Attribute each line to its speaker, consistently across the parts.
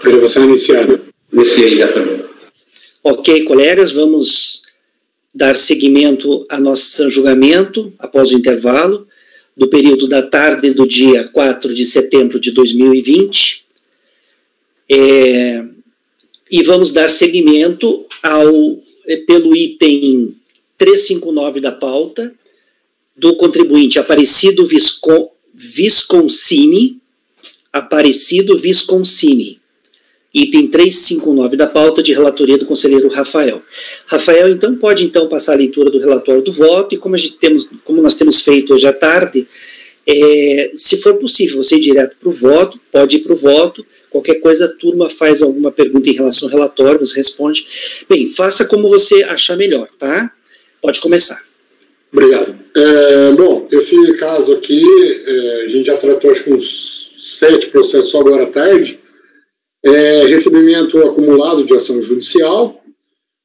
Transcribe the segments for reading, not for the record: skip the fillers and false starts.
Speaker 1: Gravação iniciada.
Speaker 2: Iniciei já também.
Speaker 3: Ok, colegas, vamos dar seguimento a nosso julgamento após o intervalo do período da tarde do dia 4 de setembro de 2020. E vamos dar seguimento pelo item 359 da pauta, do contribuinte Aparecido Visconcini, item 359 da pauta, de relatoria do conselheiro Rafael. Rafael, então, pode passar a leitura do relatório do voto, e como nós temos feito hoje à tarde, se for possível você ir direto para o voto, pode ir para o voto. Qualquer coisa, a turma faz alguma pergunta em relação ao relatório, você responde. Bem, faça como você achar melhor, tá? Pode começar.
Speaker 1: Obrigado. Bom, esse caso aqui, a gente já tratou acho que uns 7 processos só agora à tarde. Recebimento acumulado de ação judicial,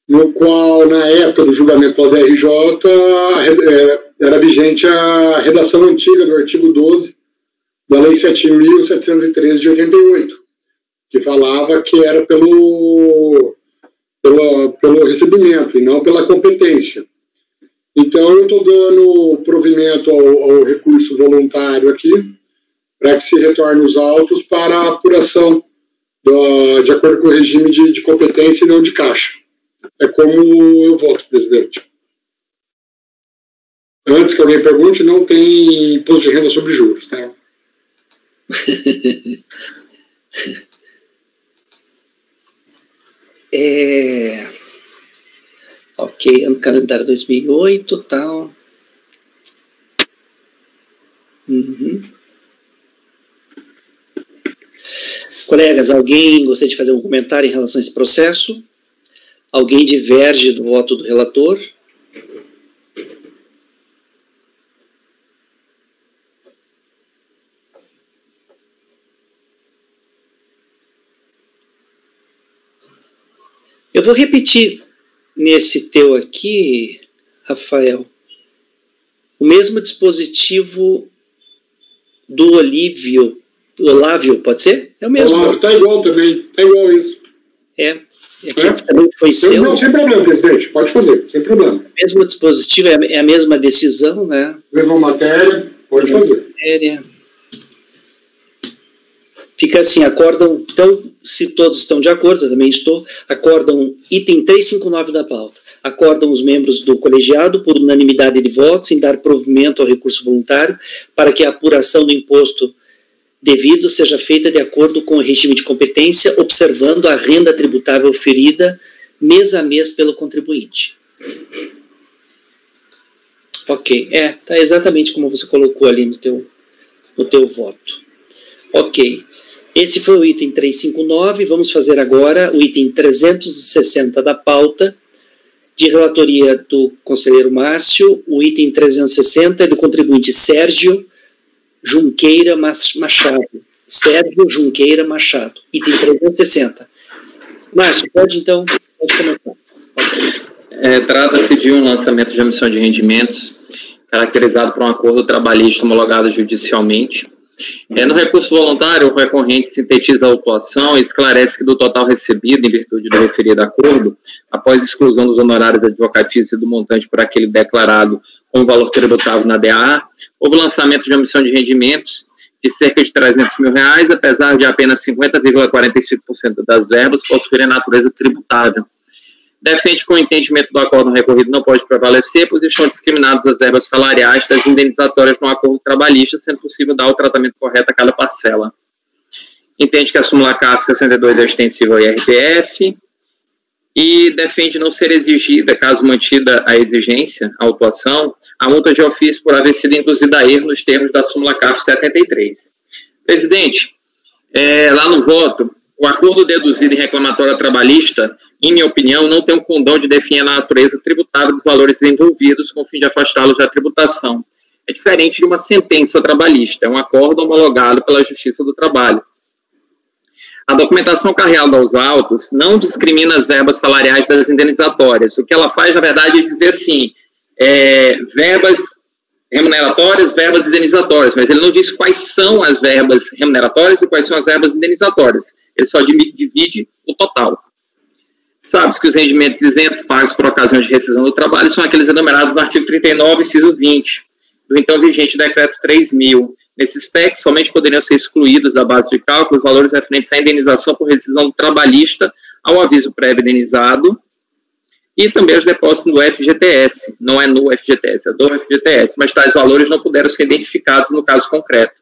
Speaker 1: no qual, na época do julgamento pela DRJ, era vigente a redação antiga do artigo 12 da Lei 7.713 de 88, que falava que era pelo recebimento e não pela competência. Então, eu estou dando provimento ao recurso voluntário aqui, para que se retorne os autos para a apuração de acordo com o regime de competência e não de caixa. É como eu voto, presidente. Antes que alguém pergunte, não tem imposto de renda sobre juros, tá?
Speaker 3: Ok, ano calendário 2008, tal. Colegas, alguém gostaria de fazer um comentário em relação a esse processo? Alguém diverge do voto do relator? Eu vou repetir nesse teu aqui, Rafael, o mesmo dispositivo do Olávio, pode ser? É o mesmo.
Speaker 1: Está igual também, está igual isso.
Speaker 3: Aqui também foi seu.
Speaker 1: Não, sem problema, presidente, pode fazer, sem problema.
Speaker 3: O mesmo dispositivo, é a mesma decisão, né?
Speaker 1: Mesma matéria, pode fazer.
Speaker 3: Fica assim, acordam, então, se todos estão de acordo, eu também estou, acordam item 359 da pauta. Acordam os membros do colegiado, por unanimidade de votos, em dar provimento ao recurso voluntário, para que a apuração do imposto devido seja feita de acordo com o regime de competência, observando a renda tributável oferida mês a mês pelo contribuinte. Ok, está exatamente como você colocou ali no teu voto. Ok. Esse foi o item 359, vamos fazer agora o item 360 da pauta, de relatoria do conselheiro Márcio. O item 360 é do contribuinte Sérgio Junqueira Machado. Item 360. Márcio, pode começar.
Speaker 2: Trata-se de um lançamento de emissão de rendimentos caracterizado por um acordo trabalhista homologado judicialmente. No recurso voluntário, o recorrente sintetiza a autuação e esclarece que do total recebido em virtude do referido acordo, após exclusão dos honorários advocatícios e do montante por aquele declarado com valor tributável na DAA, houve lançamento de emissão de rendimentos de cerca de R$300 mil, apesar de apenas 50,45% das verbas possuírem natureza tributável. Defende que o entendimento do acordo recorrido não pode prevalecer, pois estão discriminadas as verbas salariais das indenizatórias no acordo trabalhista, sendo possível dar o tratamento correto a cada parcela. Entende que a súmula CAF 62 é extensível ao IRPF e defende não ser exigida, caso mantida a exigência, a autuação, a multa de ofício por haver sido induzida a erro nos termos da súmula CAF 73. Presidente, lá no voto, o acordo deduzido em reclamatória trabalhista, em minha opinião, não tem um condão de definir a natureza tributável dos valores envolvidos com o fim de afastá-los da tributação. É diferente de uma sentença trabalhista, é um acordo homologado pela Justiça do Trabalho. A documentação carregada aos autos não discrimina as verbas salariais das indenizatórias. O que ela faz, na verdade, é dizer assim, verbas remuneratórias, verbas indenizatórias, mas ele não diz quais são as verbas remuneratórias e quais são as verbas indenizatórias. ele só divide o total. Sabe-se que os rendimentos isentos pagos por ocasião de rescisão do trabalho são aqueles enumerados no artigo 39, inciso 20, do então vigente decreto 3.000. Nesses PECs, somente poderiam ser excluídos da base de cálculo os valores referentes à indenização por rescisão do trabalhista ao aviso prévio indenizado e também os depósitos do FGTS. Não é no FGTS, é do FGTS, mas tais valores não puderam ser identificados no caso concreto.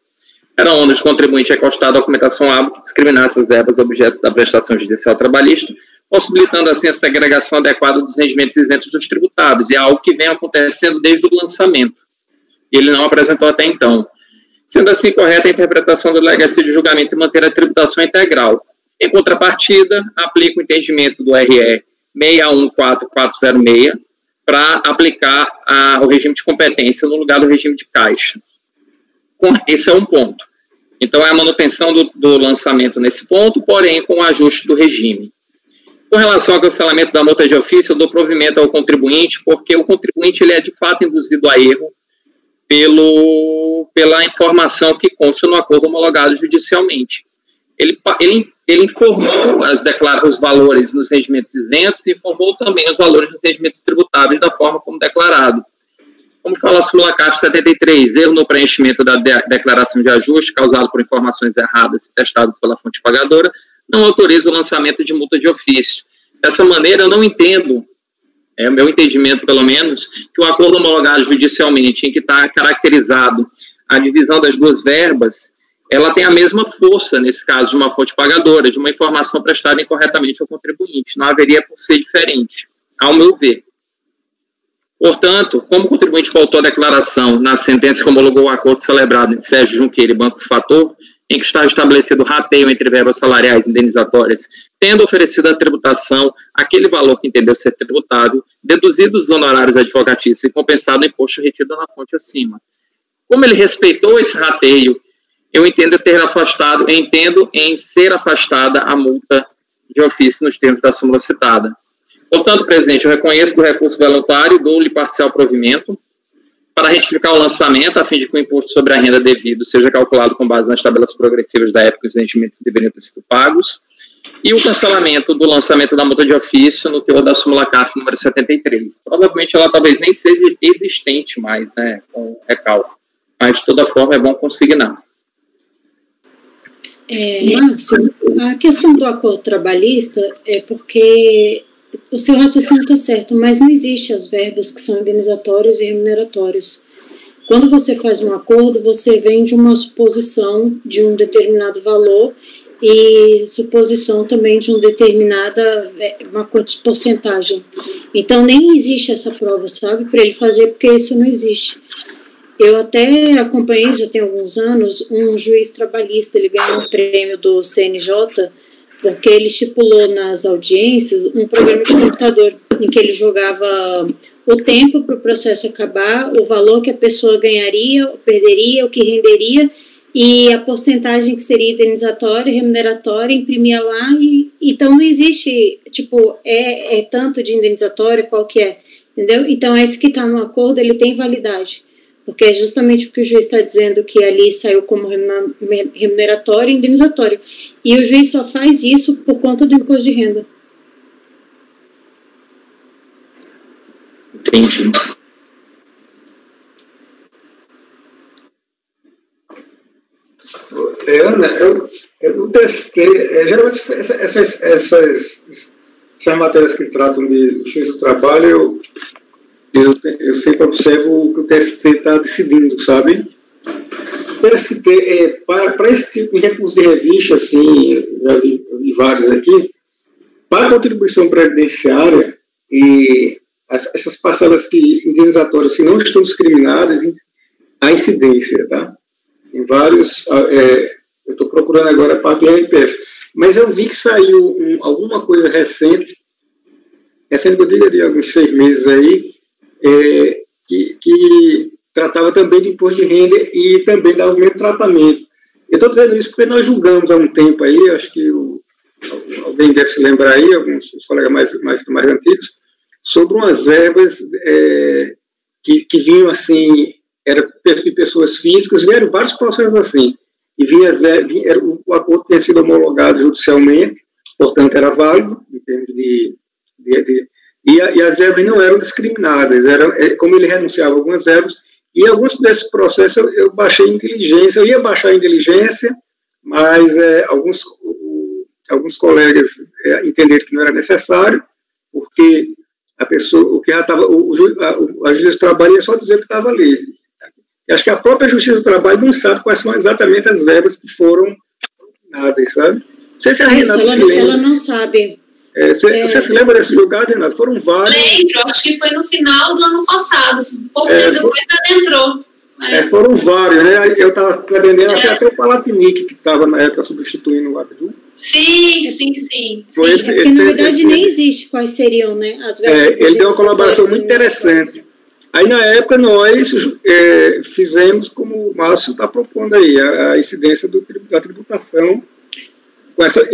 Speaker 2: Era onde o contribuinte recostado à documentação hábil que discriminasse as verbas objetos da prestação judicial trabalhista, possibilitando assim a segregação adequada dos rendimentos isentos dos tributáveis, e é algo que vem acontecendo desde o lançamento. E ele não apresentou até então. Sendo assim correta a interpretação da delegacia de julgamento e manter a tributação integral. Em contrapartida, aplica o entendimento do RE 614406 para aplicar o regime de competência no lugar do regime de caixa. Esse é um ponto. Então, é a manutenção do lançamento nesse ponto, porém com o ajuste do regime. Com relação ao cancelamento da multa de ofício, eu dou provimento ao contribuinte, porque o contribuinte ele é de fato induzido a erro pela informação que consta no acordo homologado judicialmente. Ele informou os valores nos rendimentos isentos e informou também os valores nos rendimentos tributáveis da forma como declarado. Como fala a súmula CAF 73, erro no preenchimento da declaração de ajuste causado por informações erradas e testadas pela fonte pagadora, não autoriza o lançamento de multa de ofício. Dessa maneira, eu não entendo, é o meu entendimento pelo menos, que o acordo homologado judicialmente, em que está caracterizado a divisão das duas verbas, ela tem a mesma força, nesse caso, de uma fonte pagadora, de uma informação prestada incorretamente ao contribuinte. Não haveria por ser diferente, ao meu ver. Portanto, como o contribuinte pautou a declaração na sentença que homologou o acordo celebrado entre Sérgio Junqueira e Banco Fator, em que está estabelecido o rateio entre verbas salariais indenizatórias, tendo oferecido a tributação aquele valor que entendeu ser tributável, deduzidos os honorários advocatícios e compensado o imposto retido na fonte acima. Como ele respeitou esse rateio, eu entendo em ser afastada a multa de ofício nos termos da súmula citada. Portanto, presidente, eu reconheço do recurso voluntário e dou-lhe parcial provimento para retificar o lançamento, a fim de que o imposto sobre a renda devido seja calculado com base nas tabelas progressivas da época que os rendimentos deveriam ter sido pagos, e o cancelamento do lançamento da multa de ofício no teor da súmula CAF número 73. Provavelmente ela talvez nem seja existente mais, né, com recalque, mas de toda forma é bom consignar.
Speaker 4: Márcio, a questão do acordo trabalhista é porque o seu raciocínio está certo, mas não existe as verbas que são indenizatórias e remuneratórias. Quando você faz um acordo, você vem de uma suposição de um determinado valor e suposição também de uma porcentagem. Então, nem existe essa prova, sabe, para ele fazer, porque isso não existe. Eu até acompanhei, já tem alguns anos, um juiz trabalhista, ele ganhou um prêmio do CNJ, porque ele estipulou nas audiências um programa de computador em que ele jogava o tempo para o processo acabar, o valor que a pessoa ganharia, perderia, o que renderia, e a porcentagem que seria indenizatória, remuneratória, imprimia lá, e então não existe, tipo, é tanto de indenizatória, qual que é, entendeu? Então, esse que está no acordo, ele tem validade. Porque é justamente o que o juiz está dizendo, que ali saiu como remuneratório e indenizatório. E o juiz só faz isso por conta do imposto de renda.
Speaker 2: Entendi.
Speaker 5: Ana, eu testei, geralmente essas matérias que tratam de justiça do trabalho, eu sempre observo que o TST está decidindo, sabe? O TST, para esse tipo de recurso de revista, assim, já vi vários aqui, para a contribuição previdenciária e essas parcelas indenizatórias que não estão discriminadas, a incidência, tá? Em vários, eu estou procurando agora a parte do RPF, mas eu vi que saiu alguma coisa recente que eu digo de alguns 6 meses aí, que tratava também de imposto de renda e também dava o mesmo tratamento. Eu estou dizendo isso porque nós julgamos há um tempo aí, acho que alguém deve se lembrar aí, alguns os colegas mais antigos, sobre umas verbas que vinham assim, era de pessoas físicas, vieram vários processos assim, e o acordo tinha sido homologado judicialmente, portanto era válido, em termos e as verbas não eram discriminadas, como ele renunciava a algumas verbas, e alguns desses processos eu baixei em diligência, eu ia baixar em diligência, mas alguns colegas entenderam que não era necessário, porque a pessoa, o que já estava, a Justiça do Trabalho ia só dizer que estava ali. Eu acho que a própria Justiça do Trabalho não sabe quais são exatamente as verbas que foram propinadas, sabe? Não sei se a Renata se lembra.
Speaker 4: Ela não sabe.
Speaker 5: Você se lembra desse julgado, Renato? Foram vários.
Speaker 6: Lembro, acho que foi no final do ano passado. Pouco tempo depois adentrou.
Speaker 5: Foram vários, né? Eu estava pretendendo até o Palatinique, que estava na época substituindo o Abdu.
Speaker 6: Sim.
Speaker 4: Porque, na verdade, nem existe quais seriam, né? As verbas.
Speaker 5: Ele deu uma colaboração muito interessante. Aí, na época, nós fizemos, como o Márcio está propondo aí, a incidência da tributação com essa,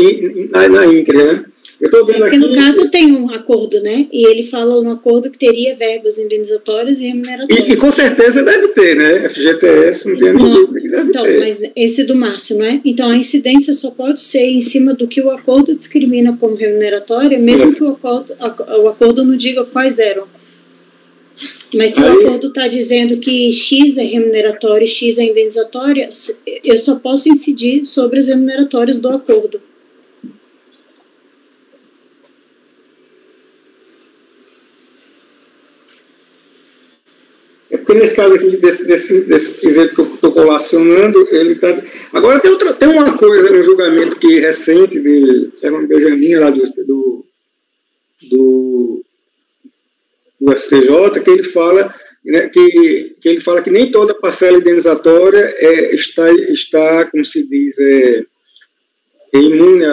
Speaker 5: na INCRE, né? Eu estou vendo aqui...
Speaker 4: Porque, no caso, tem um acordo, né? E ele fala no acordo que teria verbas indenizatórias e remuneratórias.
Speaker 5: E com certeza deve ter, né? FGTS, não tem dúvida que deve ter.
Speaker 4: Mas esse do Márcio, não é? Então, a incidência só pode ser em cima do que o acordo discrimina como remuneratória, mesmo que o acordo não diga quais eram. Mas se o acordo está dizendo que X é remuneratório e X é indenizatória, eu só posso incidir sobre as remuneratórias do acordo.
Speaker 5: É porque nesse caso aqui, desse exemplo que eu estou colacionando, ele está... Agora tem uma coisa, um julgamento que recente de Herman Benjamin, lá do STJ, que ele fala, né, que ele fala que nem toda parcela indenizatória está, como se diz, imune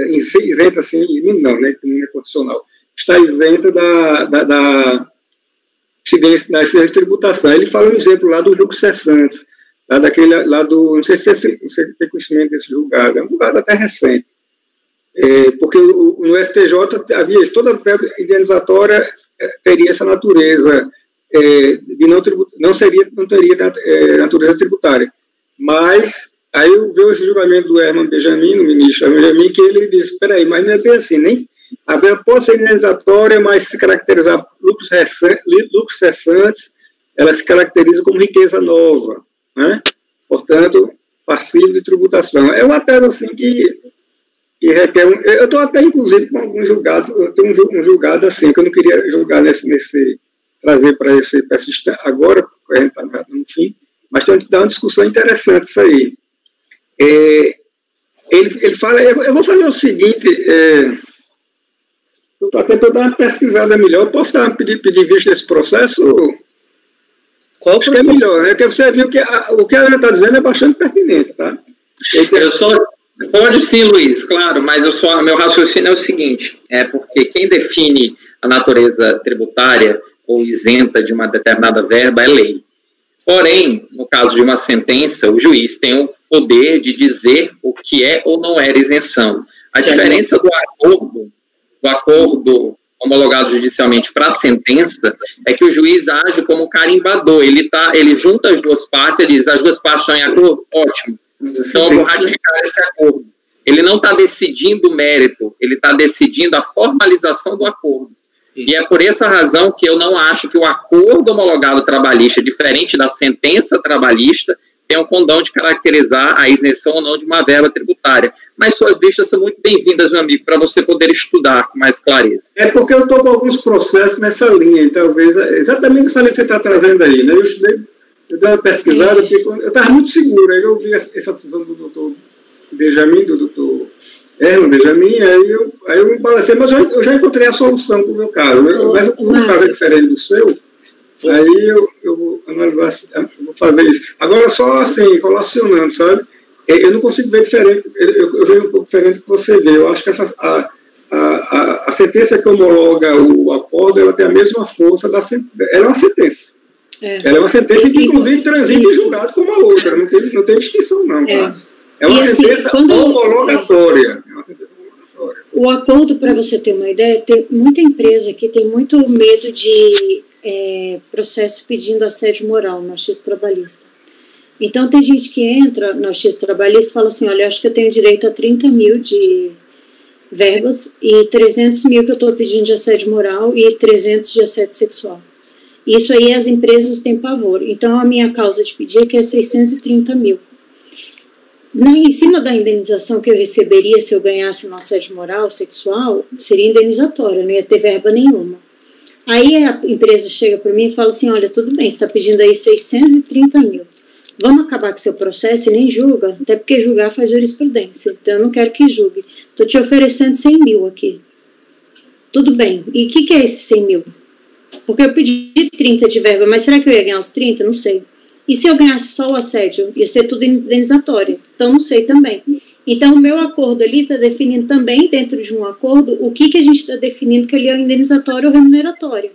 Speaker 5: isenta, assim, não, né, imune condicional, está isenta da incidência de tributação. Ele fala um exemplo lá do lucro cessantes, não sei se você tem conhecimento desse julgado, é um julgado até recente, porque no STJ havia isso, toda verba indenizatória teria essa natureza, não teria natureza tributária. Mas aí eu vejo o julgamento do Herman Benjamin, o ministro Herman Benjamin, que ele diz, espera aí, mas não é bem assim, nem a verba pode ser indenizatória, mas se caracterizar lucros cessantes, ela se caracteriza como riqueza nova, né? Portanto, passivo de tributação. É uma tese assim que requer eu estou até, inclusive, com alguns julgados, eu tenho um julgado assim, que eu não queria julgar trazer para esse agora, porque a gente está no fim, mas tem que dar uma discussão interessante isso aí. Ele fala, eu vou fazer o seguinte, até para dar uma pesquisada melhor, posso pedir vista desse processo?
Speaker 3: Qual
Speaker 5: acho que é melhor, né? Porque você viu que o que ela está dizendo é bastante pertinente, tá?
Speaker 2: Pode sim, Luiz, claro, mas meu raciocínio é o seguinte, porque quem define a natureza tributária ou isenta de uma determinada verba é lei. Porém, no caso de uma sentença, o juiz tem o poder de dizer o que é ou não era isenção. A diferença do acordo homologado judicialmente para a sentença é que o juiz age como carimbador, ele junta as duas partes, ele diz, as duas partes estão em acordo, ótimo. Então, eu vou ratificar esse acordo. Ele não está decidindo o mérito, ele está decidindo a formalização do acordo. E é por essa razão que eu não acho que o acordo homologado trabalhista, diferente da sentença trabalhista, tem o condão de caracterizar a isenção ou não de uma verba tributária. Mas suas vistas são muito bem-vindas, meu amigo, para você poder estudar com mais clareza.
Speaker 5: É porque eu estou com alguns processos nessa linha, talvez, exatamente essa linha que você está trazendo aí, né? Eu dei uma pesquisada, porque eu estava muito seguro, aí eu ouvi essa decisão do doutor Benjamin, do doutor Herman Benjamin, aí eu me balancei, mas eu já encontrei a solução para o meu caso, mas o meu caso é diferente do seu, aí eu vou analisar, eu vou fazer isso. Agora, só assim, relacionando, sabe? Eu não consigo ver diferente, eu vejo um pouco diferente do que você vê. Eu acho que a sentença que homologa o acordo, ela tem a mesma força da sentença. Ela é uma sentença. Ela é uma sentença que, inclusive, transita em julgado como a outra. Não tem distinção, não. É uma sentença homologatória. É uma sentença homologatória.
Speaker 4: O acordo, para você ter uma ideia, tem muita empresa que tem muito medo de processo pedindo assédio moral na justiça trabalhista. Então, tem gente que entra na Justiça Trabalhista e fala assim, olha, eu acho que eu tenho direito a 30 mil de verbas e 300 mil que eu estou pedindo de assédio moral e 300 de assédio sexual. Isso aí as empresas têm pavor. Então, a minha causa de pedir é que é 630 mil. Em cima da indenização que eu receberia se eu ganhasse no assédio moral, sexual, seria indenizatória, não ia ter verba nenhuma. Aí a empresa chega para mim e fala assim, olha, tudo bem, você está pedindo aí 630 mil. Vamos acabar com seu processo e nem julga, até porque julgar faz jurisprudência, então eu não quero que julgue. Estou te oferecendo 100 mil aqui. Tudo bem, e o que é esse 100 mil? Porque eu pedi 30 de verba, mas será que eu ia ganhar os 30? Não sei. E se eu ganhasse só o assédio? Ia ser tudo indenizatório, então não sei também. Então o meu acordo ali está definindo também, dentro de um acordo, o que a gente está definindo que ali é o indenizatório ou remuneratório.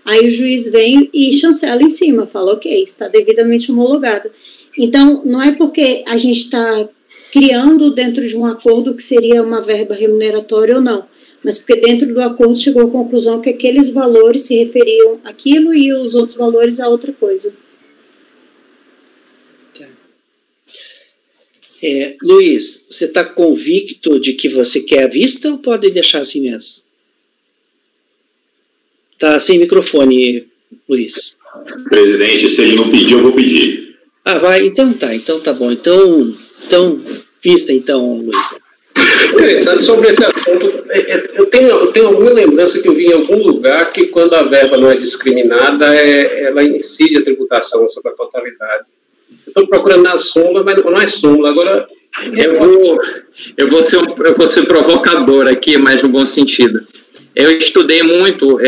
Speaker 4: Aí o juiz vem e chancela em cima, fala, ok, está devidamente homologado. Então, não é porque a gente está criando dentro de um acordo que seria uma verba remuneratória ou não, mas porque dentro do acordo chegou à conclusão que aqueles valores se referiam àquilo e os outros valores a outra coisa.
Speaker 3: Luiz, você está convicto de que você quer a vista ou pode deixar assim mesmo? Está sem microfone, Luiz.
Speaker 7: Presidente, se ele não pedir, eu vou pedir.
Speaker 3: Ah, vai, então tá bom. Então vista então, Luiz.
Speaker 8: Interessante sobre esse assunto. Eu tenho alguma lembrança que eu vi em algum lugar que quando a verba não é discriminada, ela incide a tributação sobre a totalidade. Estou procurando na súmula, mas não é súmula. Agora,
Speaker 2: eu vou ser provocador aqui, mas no bom sentido. Eu estudei muito,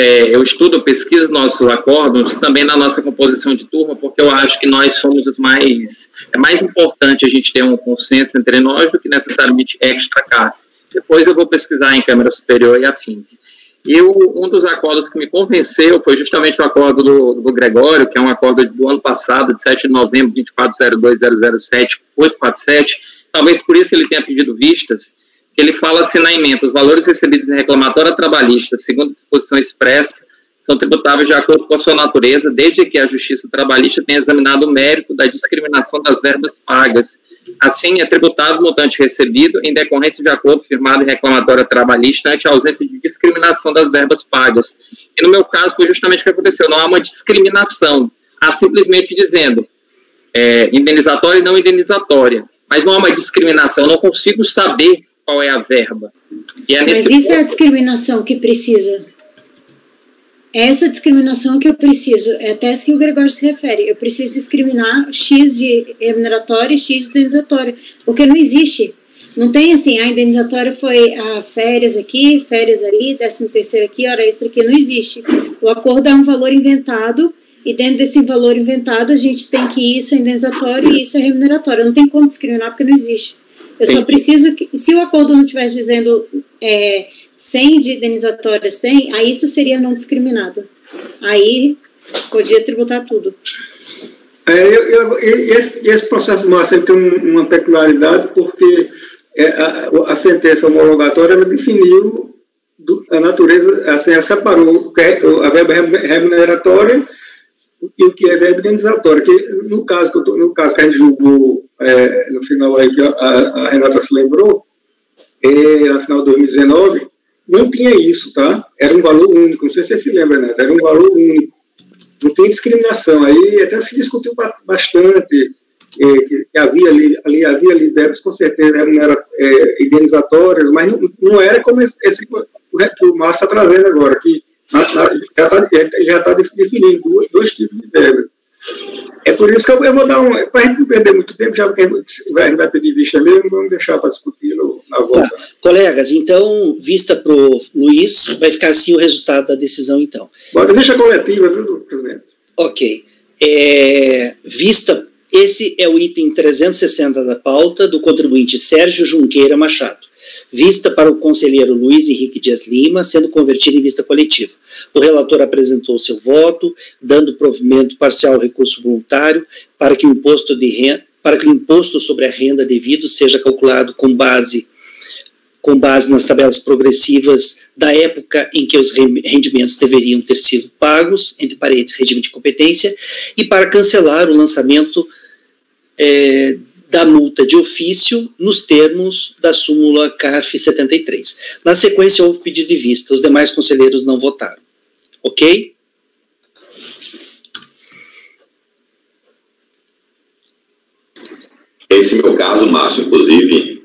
Speaker 2: pesquiso nossos acordos, também na nossa composição de turma, porque eu acho que nós somos os mais... É mais importante a gente ter um consenso entre nós do que necessariamente extra-CAF. Depois eu vou pesquisar em Câmara Superior e afins. E um dos acordos que me convenceu foi justamente o acordo do Gregório, que é um acordo do ano passado, de 7 de novembro, 2402007-847. Talvez por isso ele tenha pedido vistas. Ele fala assim na emenda, os valores recebidos em reclamatória trabalhista, segundo disposição expressa, são tributáveis de acordo com a sua natureza, desde que a Justiça Trabalhista tenha examinado o mérito da discriminação das verbas pagas. Assim, é tributado o montante recebido em decorrência de acordo firmado em reclamatória trabalhista ante a ausência de discriminação das verbas pagas. E no meu caso foi justamente o que aconteceu, não há uma discriminação, há simplesmente dizendo indenizatória e não indenizatória, mas não há uma discriminação, eu não consigo saber qual é a verba. E
Speaker 4: mas isso é a discriminação que precisa. É essa discriminação que eu preciso. É até essa que o Gregório se refere. Eu preciso discriminar X de remuneratória e X de indenizatória. Porque não existe. Não tem assim, a indenizatória foi a férias aqui, férias ali, 13º aqui, hora extra aqui. Não existe. O acordo é um valor inventado e dentro desse valor inventado a gente tem que isso é indenizatório e isso é remuneratório. Não tem como discriminar porque não existe. Eu só preciso que, se o acordo não estivesse dizendo 100 de indenizatória, 100, aí isso seria não discriminado. Aí podia tributar tudo.
Speaker 5: Esse processo, Márcio, tem uma peculiaridade porque a sentença homologatória ela definiu a natureza, assim, ela separou a verba remuneratória e o que é verba indenizatória. Que no caso que a gente julgou no final aí que a Renata se lembrou, no final de 2019, não tinha isso, tá? Era um valor único, não sei se você se lembra, né? Era um valor único. Não tem discriminação. Aí até se discutiu bastante que havia ali verbas com certeza indenizatórias, mas não era como esse que o Márcio está trazendo agora, que já está definindo dois tipos de verbas. É por isso que eu vou dar para a gente não perder muito tempo, já que a gente vai pedir vista mesmo, vamos deixar para discutir na volta.
Speaker 3: Tá. Colegas, então, vista para o Luiz, vai ficar assim o resultado da decisão, então.
Speaker 5: Bora, vista coletiva, viu, presidente?
Speaker 3: Ok. Vista, esse é o item 360 da pauta do contribuinte Sérgio Junqueira Machado. Vista para o conselheiro Luiz Henrique Dias Lima, sendo convertida em vista coletiva. O relator apresentou seu voto, dando provimento parcial ao recurso voluntário para que o imposto sobre a renda devido seja calculado com base nas tabelas progressivas da época em que os rendimentos deveriam ter sido pagos, entre parênteses, regime de competência, e para cancelar o lançamento da multa de ofício nos termos da súmula CARF 73. Na sequência, houve pedido de vista. Os demais conselheiros não votaram. Ok?
Speaker 7: Esse meu caso, Márcio, inclusive,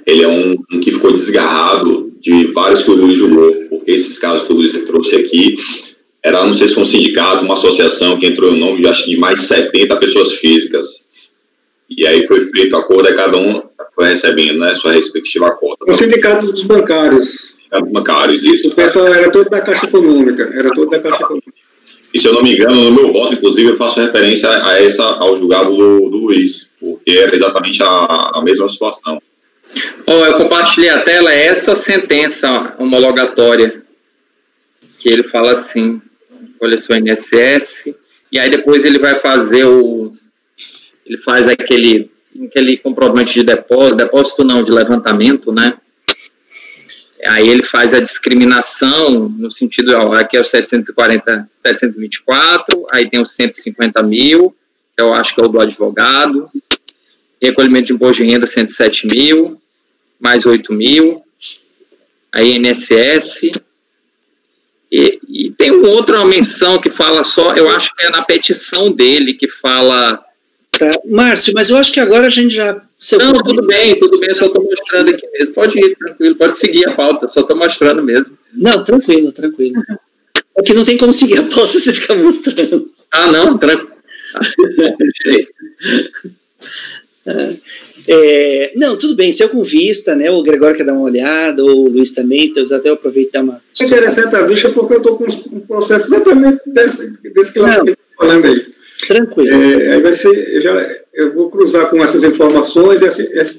Speaker 7: ele é um que ficou desgarrado de vários que o Luiz julgou, porque esses casos que o Luiz trouxe aqui, não sei se foi um sindicato, uma associação que entrou em nome de, acho que, de mais de 70 pessoas físicas. E aí foi feito a acordo, cada um foi recebendo, né, sua respectiva cota.
Speaker 5: O sindicato dos bancários.
Speaker 7: Sindicato dos bancários, isso.
Speaker 5: O pessoal era todo da Caixa Econômica,
Speaker 7: E se eu não me engano, no meu voto, inclusive, eu faço referência ao julgado do Luiz, porque era exatamente a mesma situação.
Speaker 2: Eu compartilhei a tela, essa sentença homologatória, que ele fala assim, olha só, INSS, e aí depois ele vai fazer ele faz aquele comprovante de depósito não, de levantamento, né? Aí ele faz a discriminação no sentido, aqui é o 724, aí tem os 150 mil, que eu acho que é o do advogado, recolhimento de imposto de renda 107 mil, mais 8 mil, aí INSS, e tem uma menção que fala só, eu acho que é na petição dele, que fala...
Speaker 3: Tá. Márcio, mas eu acho que agora a gente já...
Speaker 2: Não, tudo bem, eu só estou mostrando aqui mesmo. Pode ir, tranquilo, pode seguir a pauta, só estou mostrando mesmo.
Speaker 3: Não, tranquilo. É que não tem como seguir a pauta se você ficar mostrando.
Speaker 2: Ah, não, tranquilo.
Speaker 3: Não, tudo bem, se eu com vista, né, o Gregório quer dar uma olhada, ou o Luiz também, então até eu aproveitar uma...
Speaker 5: É interessante a vista porque eu estou com um processo exatamente desse que ela está falando aí.
Speaker 3: Tranquilo.
Speaker 5: Aí vai ser, eu vou cruzar com essas informações, e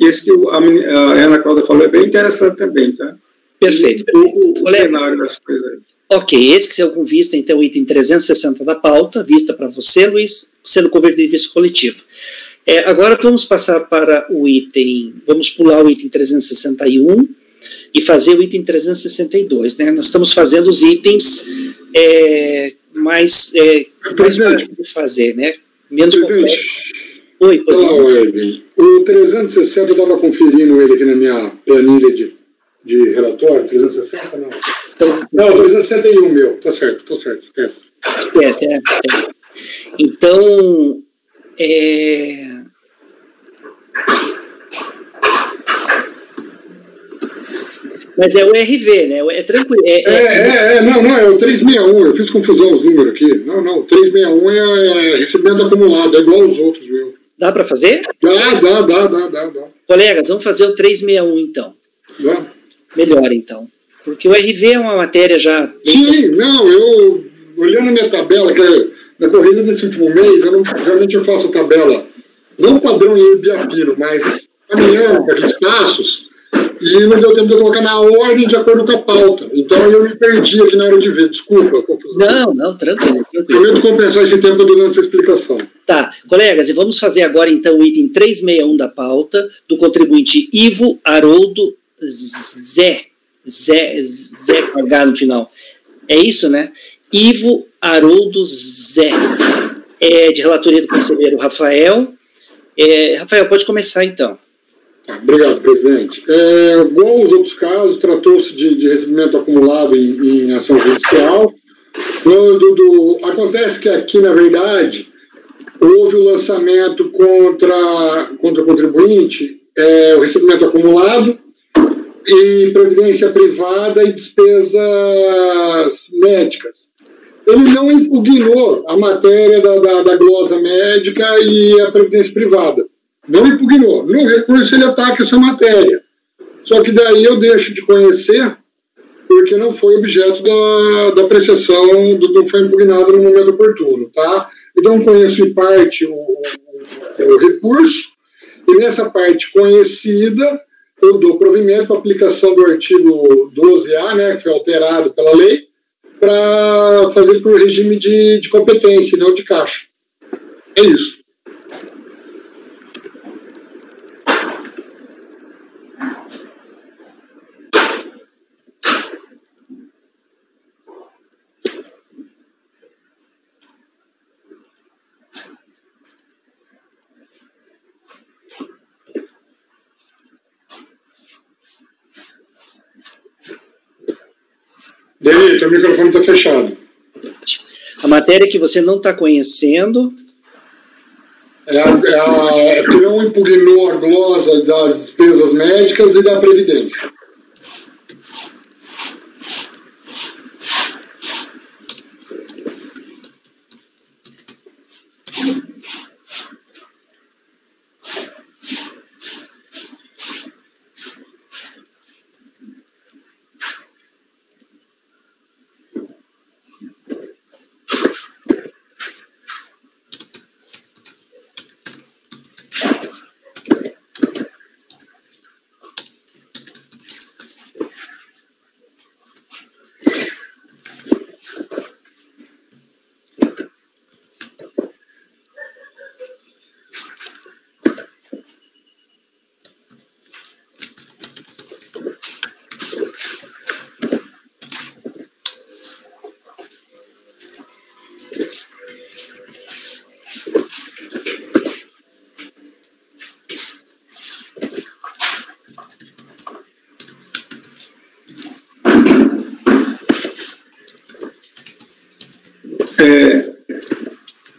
Speaker 5: esse que a Ana Cláudia falou é bem interessante também, tá?
Speaker 3: Perfeito.
Speaker 5: O cenário das coisas aí.
Speaker 3: Ok, esse que saiu com vista, então, o item 360 da pauta, vista para você, Luiz, sendo convertido em vista coletivo. Agora vamos passar para vamos pular o item 361 e fazer o item 362, né? Nós estamos fazendo os itens mais fáceis de fazer, né? Menos complexo. Oi, pois não.
Speaker 1: O 360 eu estava conferindo ele aqui na minha planilha de relatório, 360 não. Não, 361 meu, tá certo, esquece.
Speaker 3: Esquece, Então, mas é o RV, né? É tranquilo.
Speaker 1: Não, é o 361, eu fiz confusão os números aqui. Não, o 361 é recebimento acumulado, é igual aos outros, meu.
Speaker 3: Dá para fazer?
Speaker 1: Dá.
Speaker 3: Colegas, vamos fazer o 361, então.
Speaker 1: Dá.
Speaker 3: Melhor, então. Porque o RV é uma matéria já...
Speaker 1: Sim, não, eu, olhando a minha tabela, que na corrida desse último mês, geralmente eu faço a tabela, não padrão em Ibiapino, mas caminhando para aqueles passos, e não deu tempo de eu colocar na ordem de acordo com a pauta. Então eu me perdi aqui na hora de ver, desculpa.
Speaker 3: Não, tranquilo.
Speaker 1: Prometo compensar esse tempo dando essa explicação.
Speaker 3: Tá, colegas, e vamos fazer agora então o item 361 da pauta, do contribuinte Ivo Haroldo Zé com H no final. É isso, né? Ivo Haroldo Zé. De relatoria do conselheiro Rafael. Rafael, pode começar então.
Speaker 1: Obrigado, presidente. Igual aos outros casos, tratou-se de recebimento acumulado em ação judicial. Acontece que aqui, na verdade, houve o lançamento contra o contribuinte, o recebimento acumulado, e previdência privada e despesas médicas. Ele não impugnou a matéria da glosa médica e a previdência privada. Não impugnou. No recurso ele ataca essa matéria. Só que daí eu deixo de conhecer porque não foi objeto da apreciação, não foi impugnado no momento oportuno, tá? Então conheço em parte o recurso e nessa parte conhecida eu dou provimento para a aplicação do artigo 12A, né, que foi alterado pela lei, para fazer por regime de competência, não de caixa. É isso. Dani, teu microfone está fechado.
Speaker 3: A matéria que você não está conhecendo...
Speaker 1: porque não impugnou a glosa das despesas médicas e da Previdência.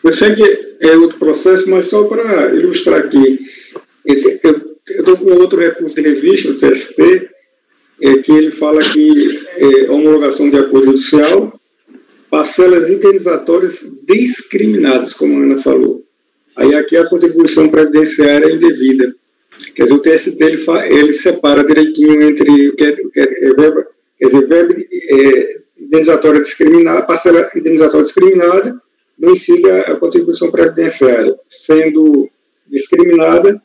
Speaker 5: Eu sei que é outro processo, mas só para ilustrar aqui, eu estou com outro recurso de revista, do TST, que ele fala que homologação de acordo judicial, parcelas indenizatórias discriminadas, como a Ana falou. Aí aqui a contribuição previdenciária é indevida. Quer dizer, o TST ele separa direitinho entre o que é verba, quer dizer, verba indenizatória discriminada, parcela indenizatória discriminada, não incide a contribuição previdenciária, sendo discriminada,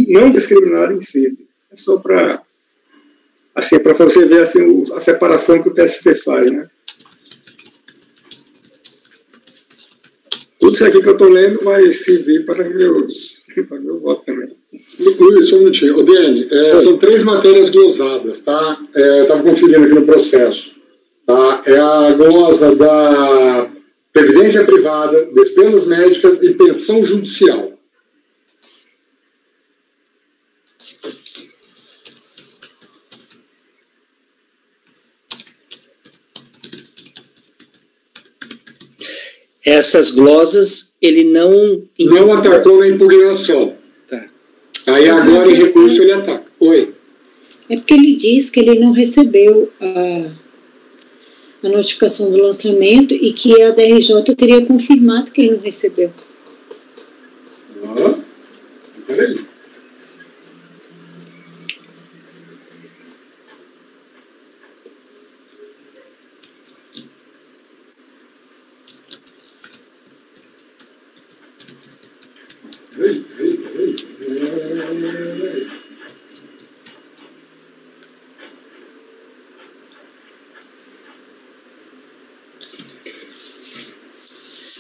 Speaker 5: não discriminada incide. É só para assim, para você ver assim, a separação que o TST faz, né? Tudo isso aqui que eu estou lendo vai servir para meu voto também.
Speaker 1: Luiz, só um minutinho. Dene, são 3 matérias glosadas, tá? Estava conferindo aqui no processo. Tá? É a glosa da Previdência Privada, despesas médicas e pensão judicial.
Speaker 3: Essas glosas, ele não
Speaker 1: atacou na impugnação.
Speaker 3: Tá.
Speaker 1: Aí agora em recurso ele ataca. Oi.
Speaker 4: É porque ele diz que ele não recebeu a notificação do lançamento e que a DRJ teria confirmado que ele não recebeu.
Speaker 1: Peraí.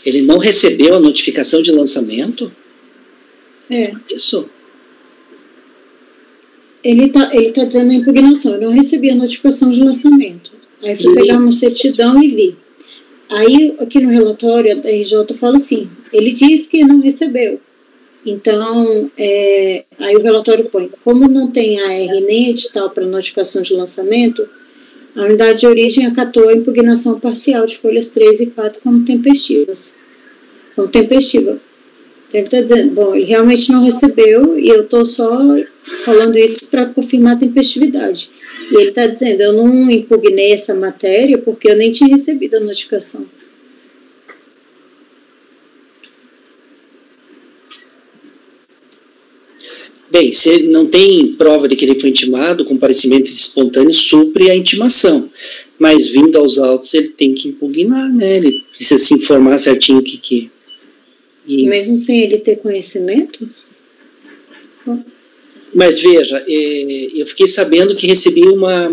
Speaker 3: Ele não recebeu a notificação de lançamento? Isso?
Speaker 4: Ele tá dizendo na impugnação, eu não recebi a notificação de lançamento. Aí fui pegar uma certidão e vi. Aí, aqui no relatório, a DRJ fala assim, ele diz que não recebeu. Então, aí o relatório põe, como não tem AR nem edital para notificação de lançamento, a unidade de origem acatou a impugnação parcial de folhas 3 e 4 como tempestivas. Como tempestiva. Então, ele está dizendo, bom, ele realmente não recebeu e eu estou só falando isso para confirmar a tempestividade. E ele está dizendo, eu não impugnei essa matéria porque eu nem tinha recebido a notificação.
Speaker 3: Bem, se ele não tem prova de que ele foi intimado, comparecimento espontâneo supre a intimação. Mas vindo aos autos, ele tem que impugnar, né? Ele precisa se informar certinho o que...
Speaker 4: Mesmo sem ele ter conhecimento?
Speaker 3: Mas veja, eu fiquei sabendo que recebi uma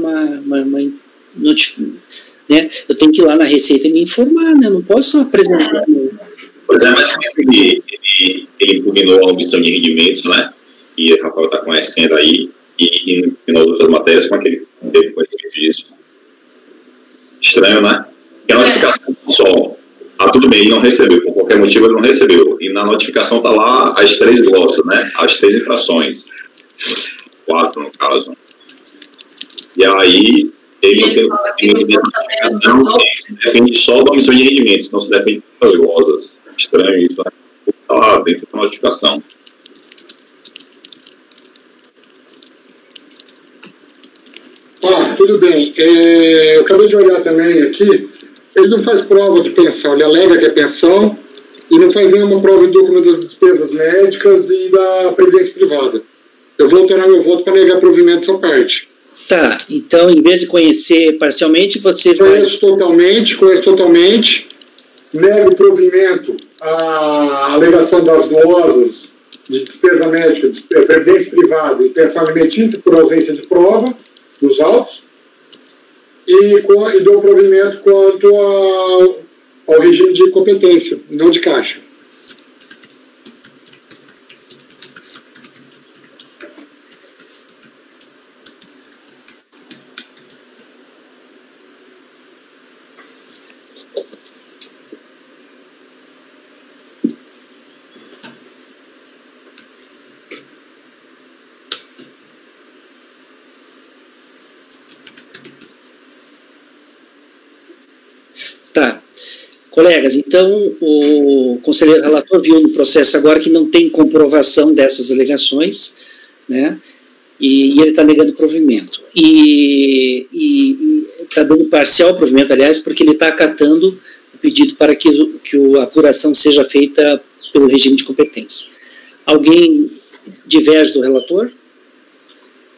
Speaker 3: né? Eu tenho que ir lá na Receita e me informar, né? Eu não posso só apresentar.
Speaker 7: Pois é, mas ele impugnou a omissão de rendimentos, né? E o Rafael está conhecendo aí, e nas outras matérias, como é que ele teve conhecimento disso? Estranho, né? Porque a notificação só, tudo bem, ele não recebeu, por qualquer motivo ele não recebeu, e na notificação está lá as 3 glossas, né? As 3 infrações, 4 no caso. E aí, ele depende só da omissão de rendimentos, não se depende das gozas. Estranho isso, né? Está lá dentro da notificação.
Speaker 1: Tudo bem. Eu acabei de olhar também aqui, ele não faz prova de pensão, ele alega que é pensão e não faz nenhuma prova de documento das despesas médicas e da previdência privada. Eu vou alternar meu voto para negar provimento dessa parte.
Speaker 3: Tá, então, em vez de conhecer parcialmente, você
Speaker 1: conheço totalmente, nego provimento à alegação das glosas de despesa médica, de previdência privada e pensão alimentícia por ausência de prova dos autos e dou provimento quanto ao regime de competência, não de caixa.
Speaker 3: Tá. Colegas, então o conselheiro relator viu no processo agora que não tem comprovação dessas alegações, né? E ele está negando provimento. E está dando parcial provimento, aliás, porque ele está acatando o pedido para que a apuração seja feita pelo regime de competência. Alguém diverge do relator?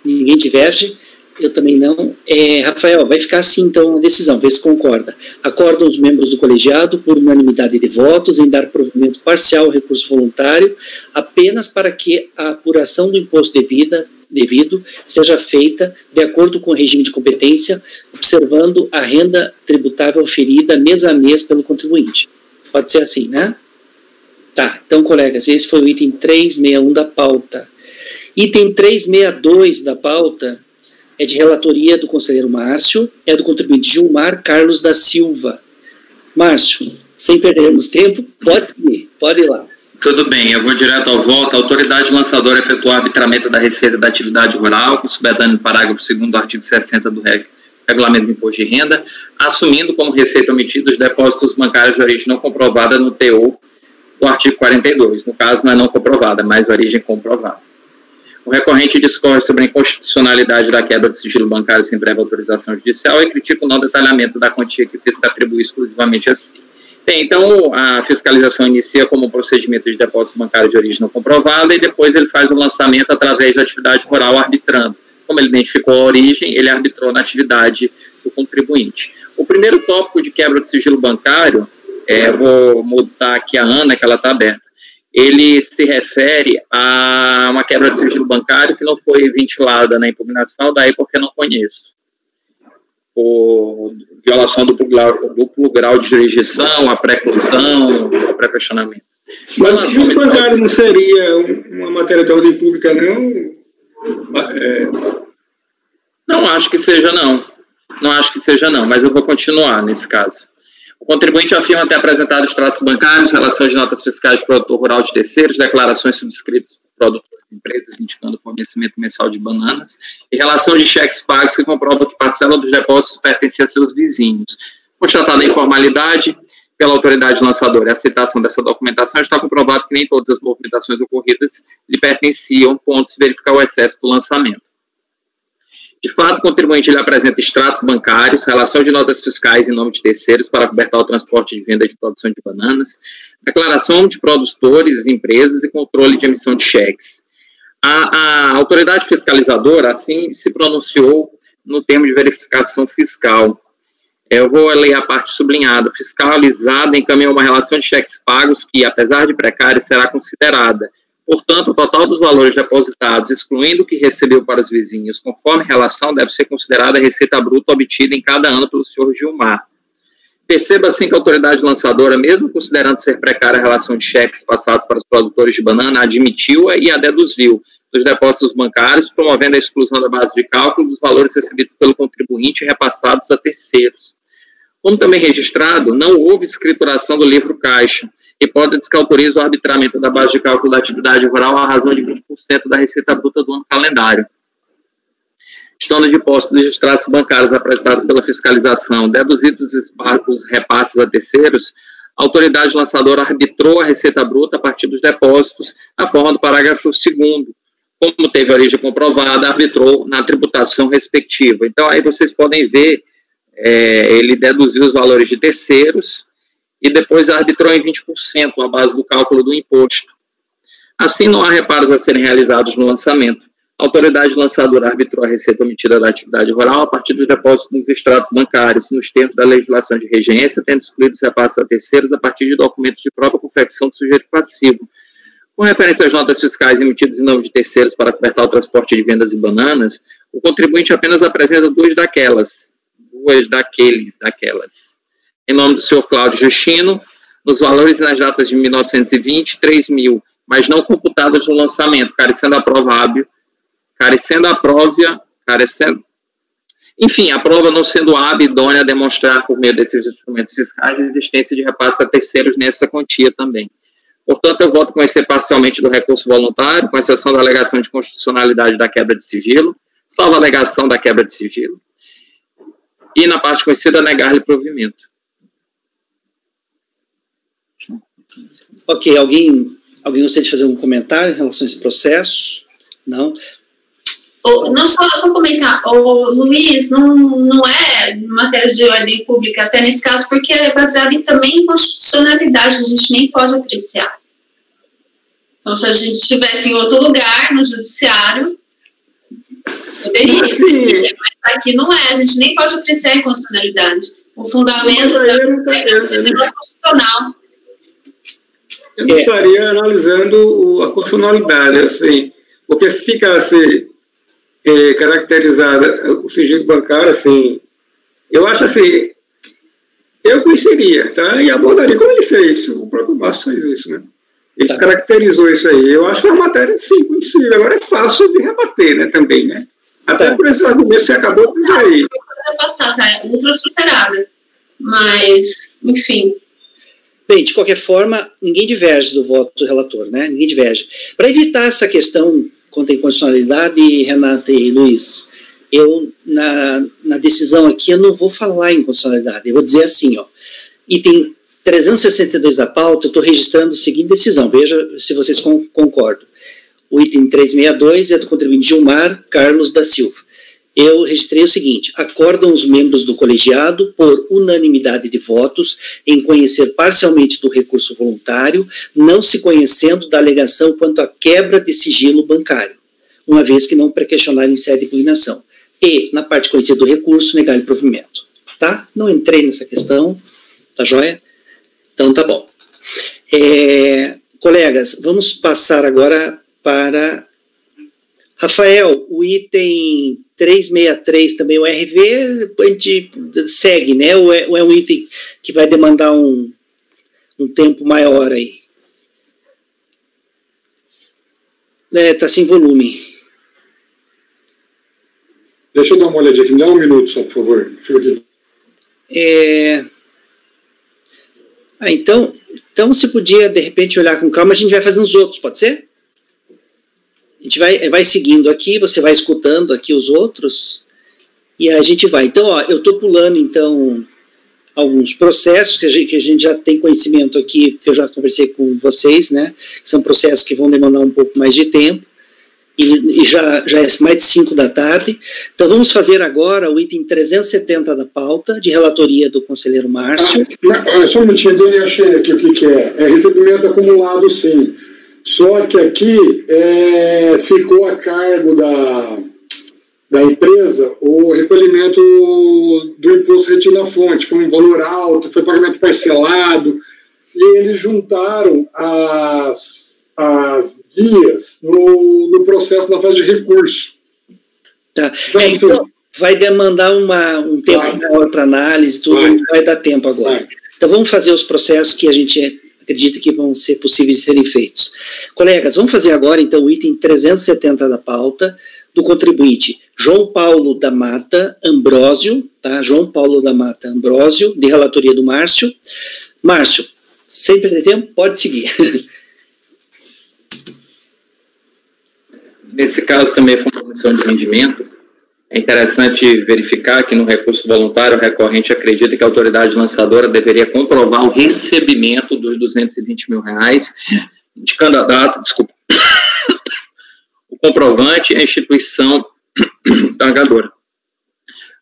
Speaker 3: Ninguém diverge? Eu também não. Rafael, vai ficar assim, então, a decisão, vê se concorda. Acordam os membros do colegiado, por unanimidade de votos, em dar provimento parcial ao recurso voluntário, apenas para que a apuração do imposto devido seja feita de acordo com o regime de competência, observando a renda tributável oferida mês a mês pelo contribuinte. Pode ser assim, né? Tá, então, colegas, esse foi o item 361 da pauta. Item 362 da pauta é de relatoria do conselheiro Márcio, é do contribuinte Gilmar Carlos da Silva. Márcio, sem perdermos tempo, pode ir lá.
Speaker 2: Tudo bem, eu vou direto ao voto. A autoridade lançadora efetuar arbitramento da receita da atividade rural, considerando no parágrafo 2º do artigo 60 do Regulamento do Imposto de Renda, assumindo como receita omitida os depósitos bancários de origem não comprovada no teor do artigo 42. No caso, não é não comprovada, mas origem comprovada. O recorrente discorre sobre a inconstitucionalidade da quebra de sigilo bancário sem prévia autorização judicial e critica o não detalhamento da quantia que o fisco atribui exclusivamente a si. Bem, então, a fiscalização inicia como um procedimento de depósito bancário de origem não comprovada e depois ele faz o lançamento através da atividade rural arbitrando. Como ele identificou a origem, ele arbitrou na atividade do contribuinte. O primeiro tópico de quebra de sigilo bancário, vou mudar aqui a Ana, que ela está aberta. Ele se refere a uma quebra de sigilo bancário que não foi ventilada na impugnação, daí porque não conheço. Por violação do duplo grau de jurisdição, a preclusão, o pré-questionamento.
Speaker 5: Mas o sigilo bancário não seria uma matéria de ordem pública, não?
Speaker 2: Não acho que seja, não. Não acho que seja, não, mas eu vou continuar nesse caso. O contribuinte afirma ter apresentado extratos bancários, relações de notas fiscais de produtor rural de terceiros, declarações subscritas por produtores e empresas indicando fornecimento mensal de bananas e relação de cheques pagos que comprova que parcela dos depósitos pertence a seus vizinhos. Constatada a informalidade pela autoridade lançadora e a aceitação dessa documentação, está comprovado que nem todas as movimentações ocorridas lhe pertenciam, ponto-se verificar o excesso do lançamento. De fato, o contribuinte ele apresenta extratos bancários, relação de notas fiscais em nome de terceiros para cobertar o transporte de venda de produção de bananas, declaração de produtores, empresas e controle de emissão de cheques. A autoridade fiscalizadora, assim, se pronunciou no termo de verificação fiscal. Eu vou ler a parte sublinhada. Fiscalizada encaminhou uma relação de cheques pagos que, apesar de precária, será considerada. Portanto, o total dos valores depositados, excluindo o que recebeu para os vizinhos, conforme relação, deve ser considerada a receita bruta obtida em cada ano pelo senhor Gilmar. Perceba, assim, que a autoridade lançadora, mesmo considerando ser precária a relação de cheques passados para os produtores de banana, admitiu-a e a deduziu dos depósitos bancários, promovendo a exclusão da base de cálculo dos valores recebidos pelo contribuinte e repassados a terceiros. Como também registrado, não houve escrituração do livro caixa, hipótese que autoriza o arbitramento da base de cálculo da atividade rural à razão de 20% da receita bruta do ano calendário. estando de posse dos extratos bancários apresentados pela fiscalização, deduzidos os repasses a terceiros, a autoridade lançadora arbitrou a receita bruta a partir dos depósitos, na forma do parágrafo 2º. Como teve origem comprovada, arbitrou na tributação respectiva. Então, aí vocês podem ver, ele deduziu os valores de terceiros e depois arbitrou em 20% a base do cálculo do imposto. Assim, não há reparos a serem realizados no lançamento. A autoridade lançadora arbitrou a receita omitida da atividade rural a partir dos depósitos nos extratos bancários, nos termos da legislação de regência, tendo excluído os repasses a terceiros a partir de documentos de própria confecção do sujeito passivo. Com referência às notas fiscais emitidas em nome de terceiros para cobertar o transporte de vendas e bananas, o contribuinte apenas apresenta duas daqueles, em nome do senhor Cláudio Justino, nos valores e nas datas de 1920, 3.000, mas não computadas no lançamento, carecendo a prova hábil, enfim, a prova não sendo hábil e idônea a demonstrar, por meio desses instrumentos fiscais, a existência de repasse a terceiros nessa quantia também. Portanto, eu voto conhecer parcialmente do recurso voluntário, com exceção da alegação de constitucionalidade da quebra de sigilo, salvo a alegação da quebra de sigilo, e, na parte conhecida, negar-lhe provimento.
Speaker 3: Ok, alguém gostaria de fazer um comentário em relação a esse processo? Não?
Speaker 6: Não, só comentar, o Luiz, não é matéria de ordem pública, até nesse caso, porque é baseado também em constitucionalidade, a gente nem pode apreciar. Então, se a gente estivesse em outro lugar, no judiciário, poderia, mas aqui não é, a gente nem pode apreciar a inconstitucionalidade. O fundamento é constitucional.
Speaker 5: Eu não estaria analisando a constitucionalidade, assim, porque se ficasse caracterizada o sigilo bancário, assim, eu acho assim, eu conheceria, tá? E abordaria como ele fez, o próprio Márcio fez isso, né? Ele caracterizou isso aí. Eu acho que é uma matéria, sim, conhecível. Agora é fácil de rebater, né, também, né? Até por esse argumento que você acabou de dizer aí.
Speaker 6: É ultra superada. Mas, enfim.
Speaker 3: Bem, de qualquer forma, ninguém diverge do voto do relator, né? Ninguém diverge. Para evitar essa questão quanto à inconstitucionalidade, Renata e Luiz, eu, na decisão aqui, eu não vou falar em inconstitucionalidade. Eu vou dizer assim, ó, item 362 da pauta, eu estou registrando a seguinte decisão, veja se vocês concordam. O item 362 é do contribuinte Gilmar Carlos da Silva. Eu registrei o seguinte: acordam os membros do colegiado, por unanimidade de votos, em conhecer parcialmente do recurso voluntário, não se conhecendo da alegação quanto à quebra de sigilo bancário, uma vez que não pré-questionarem em sede de impugnação. E, na parte conhecida do recurso, negar-lhe provimento. Tá? Não entrei nessa questão, tá joia? Então, tá bom. Colegas, vamos passar agora para... Rafael, o item 363 também, o RV, a gente segue, né? Ou é um item que vai demandar um tempo maior aí? Tá sem volume.
Speaker 1: Deixa eu dar uma olhadinha aqui, me dá um minuto só, por favor. Fica aqui. Então se podia, de repente, olhar com calma, a gente vai fazendo os outros, pode ser? A gente vai seguindo aqui, você vai escutando aqui os outros, e a gente vai. Então, ó, eu estou pulando, então, alguns processos que a gente já tem conhecimento aqui, porque eu já conversei com vocês, né? São processos que vão demandar um pouco mais de tempo, e já é mais de 5 da tarde. Então, vamos fazer agora o item 370 da pauta, de relatoria do conselheiro Márcio. Só um minutinho, eu achei aqui o que é. É recebimento acumulado, sim. Só que aqui ficou a cargo da empresa o recolhimento do imposto retido na fonte. Foi um valor alto, foi pagamento parcelado, e eles juntaram as guias no processo da fase de recurso.
Speaker 3: Tá. Então, vai demandar um tempo maior para análise, tudo vai dar tempo agora. Então vamos fazer os processos que a gente acredita que vão ser possíveis de serem feitos. Colegas, vamos fazer agora, então, o item 370 da pauta, do contribuinte João Paulo da Mata Ambrósio, tá? João Paulo da Mata Ambrósio, de relatoria do Márcio. Márcio, sem perder tempo, pode seguir.
Speaker 2: Nesse caso também foi uma comissão de rendimento. É interessante verificar que no recurso voluntário o recorrente acredita que a autoridade lançadora deveria comprovar o recebimento dos R$220 mil, indicando a data, desculpa, o comprovante e a instituição pagadora.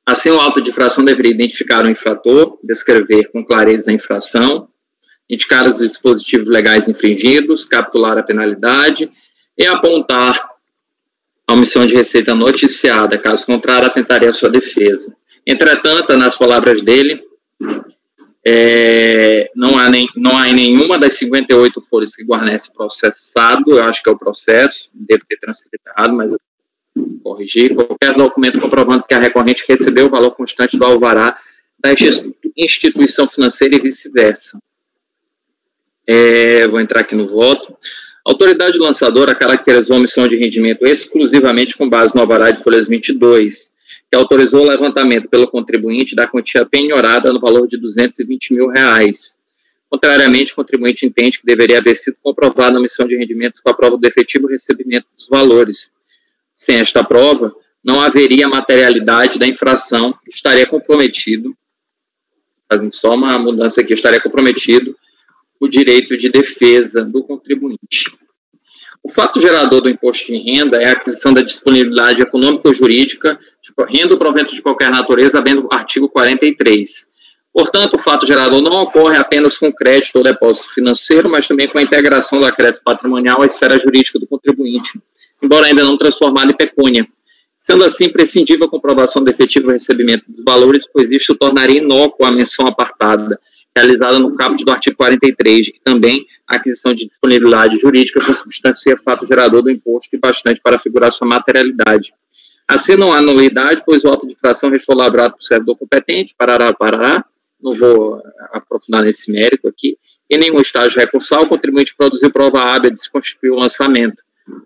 Speaker 2: Assim, o auto de infração deveria identificar o infrator, descrever com clareza a infração, indicar os dispositivos legais infringidos, capitular a penalidade e apontar a omissão de receita noticiada, caso contrário, atentaria à sua defesa. Entretanto, nas palavras dele, não há em nenhuma das 58 folhas que guarnece processado, eu acho que é o processo, devo ter transcrito errado, mas eu vou corrigir, qualquer documento comprovando que a recorrente recebeu o valor constante do alvará da instituição financeira e vice-versa. Vou entrar aqui no voto. A autoridade lançadora caracterizou a omissão de rendimento exclusivamente com base no alvará de folhas 22, que autorizou o levantamento pelo contribuinte da quantia penhorada no valor de R$220 mil. Contrariamente, o contribuinte entende que deveria haver sido comprovada a omissão de rendimentos com a prova do efetivo recebimento dos valores. Sem esta prova, não haveria materialidade da infração, estaria comprometido, fazendo só uma mudança aqui, estaria comprometido o direito de defesa do contribuinte. O fato gerador do imposto de renda é a aquisição da disponibilidade econômica ou jurídica, renda ou provento de qualquer natureza, havendo o artigo 43. Portanto, o fato gerador não ocorre apenas com crédito ou depósito financeiro, mas também com a integração do acréscimo patrimonial à esfera jurídica do contribuinte, embora ainda não transformado em pecúnia. Sendo assim, imprescindível a comprovação do efetivo recebimento dos valores, pois isto tornaria inócua a menção apartada, realizada no caput do artigo 43, que também a aquisição de disponibilidade jurídica consubstancia fato gerador do imposto e bastante para afigurar sua materialidade. Assim, não há nulidade, pois o auto de infração restou lavrado por servidor competente, parará, não vou aprofundar nesse mérito aqui, em nenhum estágio recursal, o contribuinte produziu prova hábil de se constituir o lançamento.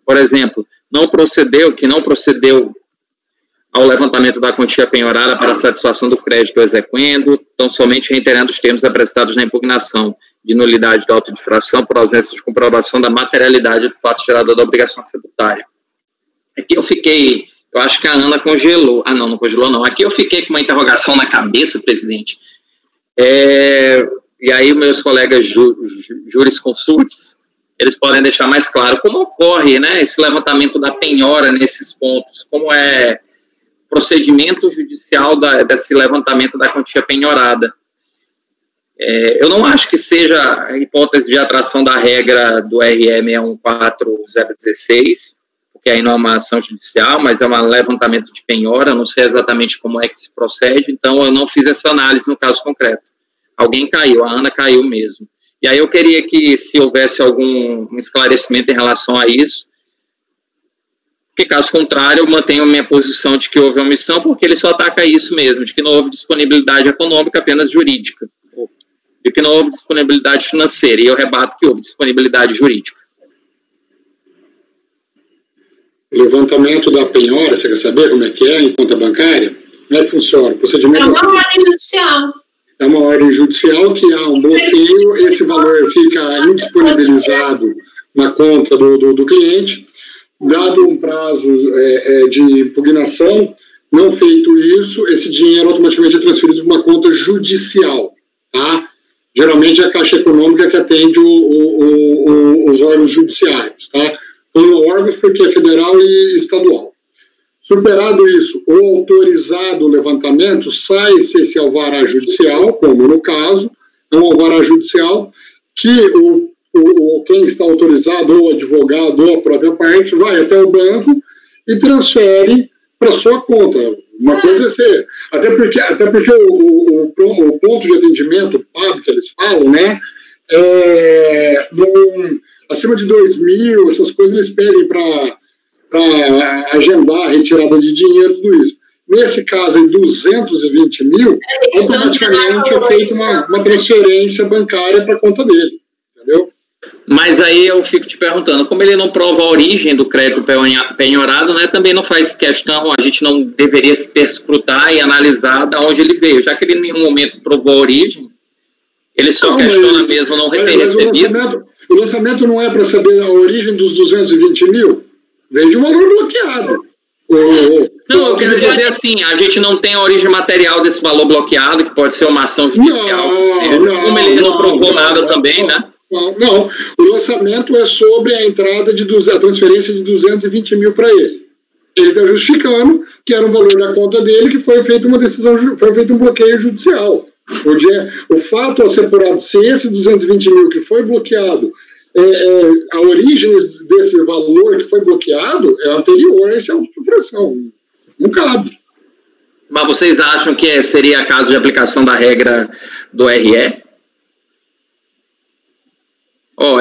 Speaker 2: Por exemplo, não procedeu ao levantamento da quantia penhorada para satisfação do crédito exequendo, tão somente reiterando os termos apresentados na impugnação de nulidade do auto de infração por ausência de comprovação da materialidade do fato gerador da obrigação tributária. Aqui eu acho que a Ana congelou. Não congelou não. Aqui eu fiquei com uma interrogação na cabeça, presidente. E aí meus colegas jurisconsultos, eles podem deixar mais claro como ocorre, né, esse levantamento da penhora nesses pontos, como é procedimento judicial desse levantamento da quantia penhorada. Eu não acho que seja a hipótese de atração da regra do RE 614016, porque aí não é uma ação judicial, mas é um levantamento de penhora, não sei exatamente como é que se procede, então eu não fiz essa análise no caso concreto. Alguém caiu, a Ana caiu mesmo. E aí eu queria que, se houvesse algum esclarecimento em relação a isso, porque caso contrário, eu mantenho a minha posição de que houve omissão, porque ele só ataca isso mesmo, de que não houve disponibilidade econômica, apenas jurídica, de que não houve disponibilidade financeira, e eu rebato que houve disponibilidade jurídica.
Speaker 1: O levantamento da penhora, você quer saber como é que é em conta bancária? Como é que funciona? O procedimento
Speaker 6: é uma ordem judicial.
Speaker 1: É uma ordem judicial que há um bloqueio, esse valor fica indisponibilizado na conta do cliente. Dado um prazo de impugnação, não feito isso, esse dinheiro automaticamente é transferido para uma conta judicial, tá? Geralmente é a Caixa Econômica que atende os órgãos judiciários, tá? Órgãos porque é federal e estadual. Superado isso, ou autorizado o levantamento, sai-se esse alvará judicial, como no caso, é um alvará judicial que quem está autorizado, ou o advogado, ou a própria parte, vai até o banco e transfere para sua conta. Uma coisa é ser... Até porque o ponto de atendimento, o PAB, que eles falam, né? Acima de 2.000, essas coisas eles pedem para agendar a retirada de dinheiro, tudo isso. Nesse caso, em 220 mil, automaticamente é feita uma transferência bancária para a conta dele, entendeu?
Speaker 2: Mas aí eu fico te perguntando, como ele não prova a origem do crédito penhorado, né, também não faz questão, a gente não deveria se perscrutar e analisar de onde ele veio, já que ele em nenhum momento provou a origem, ele só questiona mesmo não ter recebido.
Speaker 1: O lançamento não é para saber a origem dos 220 mil? Veio de um valor bloqueado.
Speaker 2: Não, eu quero dizer assim, a gente não tem a origem material desse valor bloqueado, que pode ser uma ação judicial. Como ele não provou nada também, né?
Speaker 1: Não, o lançamento é sobre a entrada a transferência de 220 mil para ele. Ele está justificando que era um valor da conta dele, que foi feita uma decisão, foi feito um bloqueio judicial. O fato a ser apurado ser esse 220 mil que foi bloqueado, a origem desse valor que foi bloqueado é anterior a essa autoinfração. Não cabe.
Speaker 2: Mas vocês acham que seria caso de aplicação da regra do RE?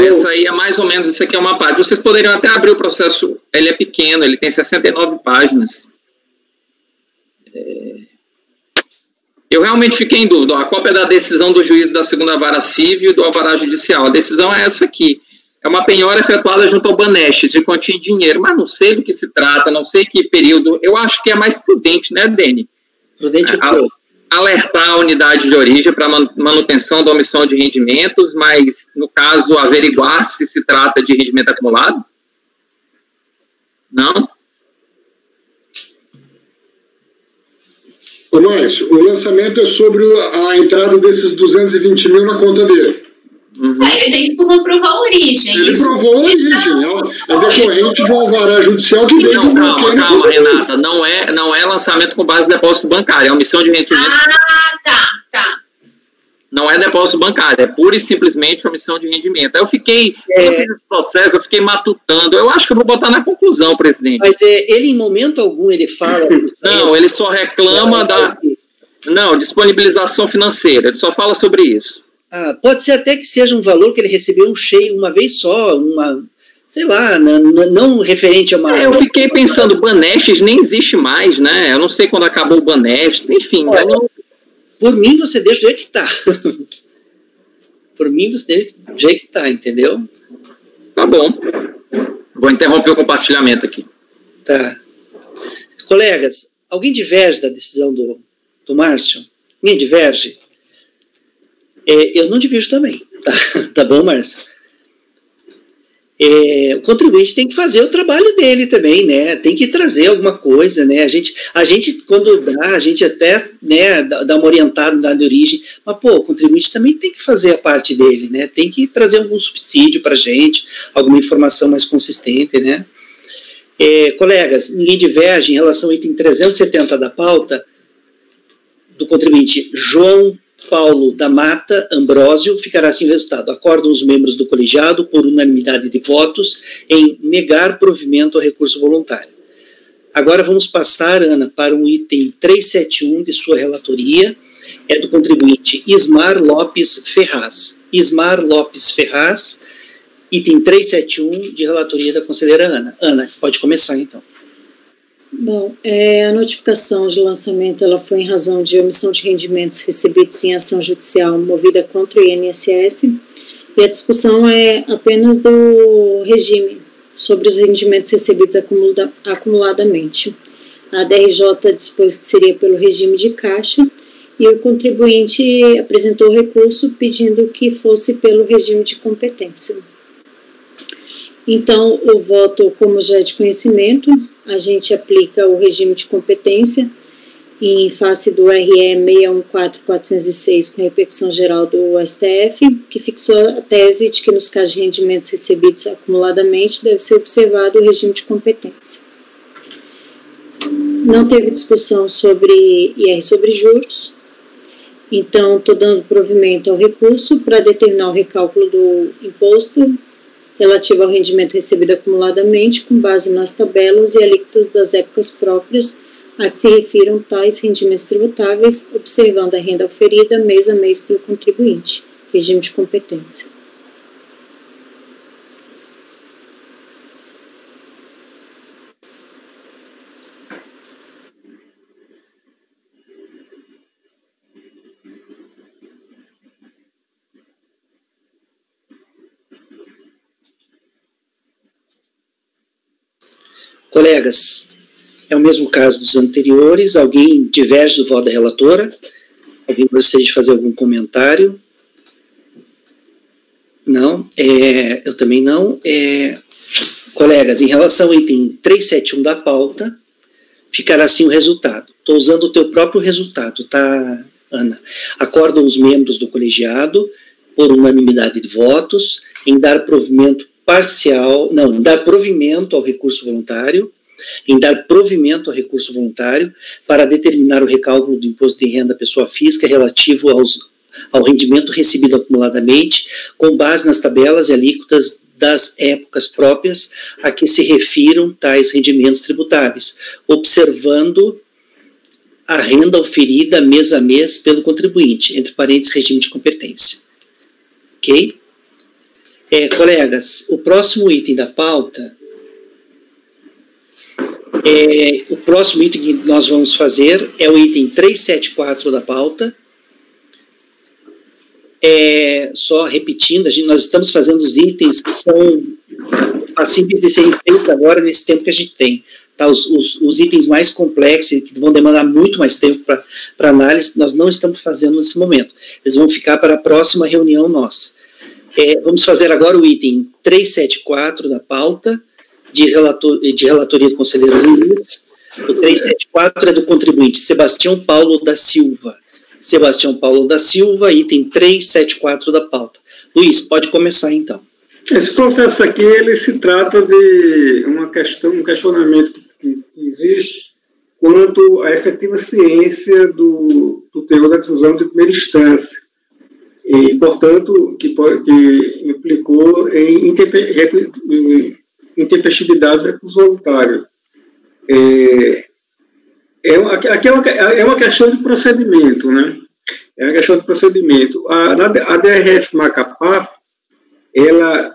Speaker 2: Essa aí é mais ou menos, isso aqui é uma página. Vocês poderiam até abrir o processo, ele é pequeno, ele tem 69 páginas. Eu realmente fiquei em dúvida. A cópia da decisão do juiz da segunda vara civil e do alvará judicial. A decisão é essa aqui. É uma penhora efetuada junto ao Banestes de quantia em dinheiro, mas não sei do que se trata, não sei que período. Eu acho que é mais prudente, né, Dene?
Speaker 3: Prudente
Speaker 2: alertar a unidade de origem para manutenção da omissão de rendimentos, mas, no caso, averiguar se se trata de rendimento acumulado? Não?
Speaker 1: Ô, Márcio, o lançamento é sobre a entrada desses 220 mil na conta dele.
Speaker 6: Ele tem que comprovar a origem.
Speaker 1: Ele provou a origem. É decorrente de um alvará judicial que veio de um bloqueio.
Speaker 2: Calma, Renata. Não é lançamento com base em depósito bancário. É omissão de rendimento.
Speaker 6: Tá.
Speaker 2: Não é depósito bancário. É pura e simplesmente omissão de rendimento. Aí eu fiquei... Quando eu fiz esse processo, eu fiquei matutando. Eu acho que eu vou botar na conclusão, presidente.
Speaker 3: Mas ele, em momento algum, ele fala...
Speaker 2: Não, ele só reclama da... Não, disponibilização financeira. Ele só fala sobre isso.
Speaker 3: Pode ser até que seja um valor que ele recebeu uma vez só, sei lá, não referente a uma...
Speaker 2: Eu fiquei pensando, Banestes nem existe mais, né? Eu não sei quando acabou o Banestes, enfim.
Speaker 3: Por mim, você deixa do jeito que está. Por mim, você deixa do jeito que está, entendeu?
Speaker 2: Tá bom. Vou interromper o compartilhamento aqui.
Speaker 3: Tá. Colegas, alguém diverge da decisão do Márcio? Ninguém diverge? Eu não divirjo também, tá bom, Márcio? O contribuinte tem que fazer o trabalho dele também, né? Tem que trazer alguma coisa, né? A gente quando dá, a gente até, né, dá uma orientada na origem, mas, o contribuinte também tem que fazer a parte dele, né? Tem que trazer algum subsídio para a gente, alguma informação mais consistente, né? Colegas, ninguém diverge em relação ao item 370 da pauta do contribuinte João Paulo da Mata Ambrósio, ficará assim o resultado. Acordam os membros do colegiado, por unanimidade de votos, em negar provimento ao recurso voluntário. Agora vamos passar, Ana, para o item 371 de sua relatoria, é do contribuinte Ismar Lopes Ferraz. Ismar Lopes Ferraz, item 371 de relatoria da conselheira Ana. Ana, pode começar então.
Speaker 4: Bom, a notificação de lançamento ela foi em razão de omissão de rendimentos recebidos em ação judicial movida contra o INSS, e a discussão é apenas do regime sobre os rendimentos recebidos acumuladamente. A DRJ dispôs que seria pelo regime de caixa, e o contribuinte apresentou recurso pedindo que fosse pelo regime de competência. Então, o voto, como já é de conhecimento, a gente aplica o regime de competência em face do RE 614406, com repercussão geral do STF, que fixou a tese de que nos casos de rendimentos recebidos acumuladamente deve ser observado o regime de competência. Não teve discussão sobre IR sobre juros, então estou dando provimento ao recurso para determinar o recálculo do imposto relativo ao rendimento recebido acumuladamente, com base nas tabelas e alíquotas das épocas próprias a que se refiram tais rendimentos tributáveis, observando a renda oferida mês a mês pelo contribuinte, regime de competência.
Speaker 3: Colegas, é o mesmo caso dos anteriores. Alguém diverge do voto da relatora? Alguém gostaria de fazer algum comentário? Não? Eu também não. Colegas, em relação ao item 371 da pauta, ficará assim o resultado. Estou usando o teu próprio resultado, tá, Ana? Acordam os membros do colegiado, por unanimidade de votos, em dar provimento ao recurso voluntário, para determinar o recálculo do imposto de renda à pessoa física relativo ao rendimento recebido acumuladamente, com base nas tabelas e alíquotas das épocas próprias a que se refiram tais rendimentos tributáveis, observando a renda oferida mês a mês pelo contribuinte, entre parênteses, regime de competência. Ok? Colegas, o próximo item da pauta, o próximo item que nós vamos fazer é o item 374 da pauta. Só repetindo, nós estamos fazendo os itens que são passíveis de serem feitos agora nesse tempo que a gente tem. Tá? Os itens mais complexos, que vão demandar muito mais tempo para análise, nós não estamos fazendo nesse momento. Eles vão ficar para a próxima reunião nossa. Vamos fazer agora o item 374 da pauta, de relatoria do conselheiro Luiz. O 374 é do contribuinte Sebastião Paulo da Silva. Item 374 da pauta. Luiz, pode começar então.
Speaker 5: Esse processo aqui, ele se trata de um questionamento que existe quanto à efetiva ciência do teor da decisão de primeira instância. E, portanto, que implicou em intempestividade do recurso voluntário. Aqui é uma questão de procedimento, né? É uma questão de procedimento. A DRF Macapá, ela,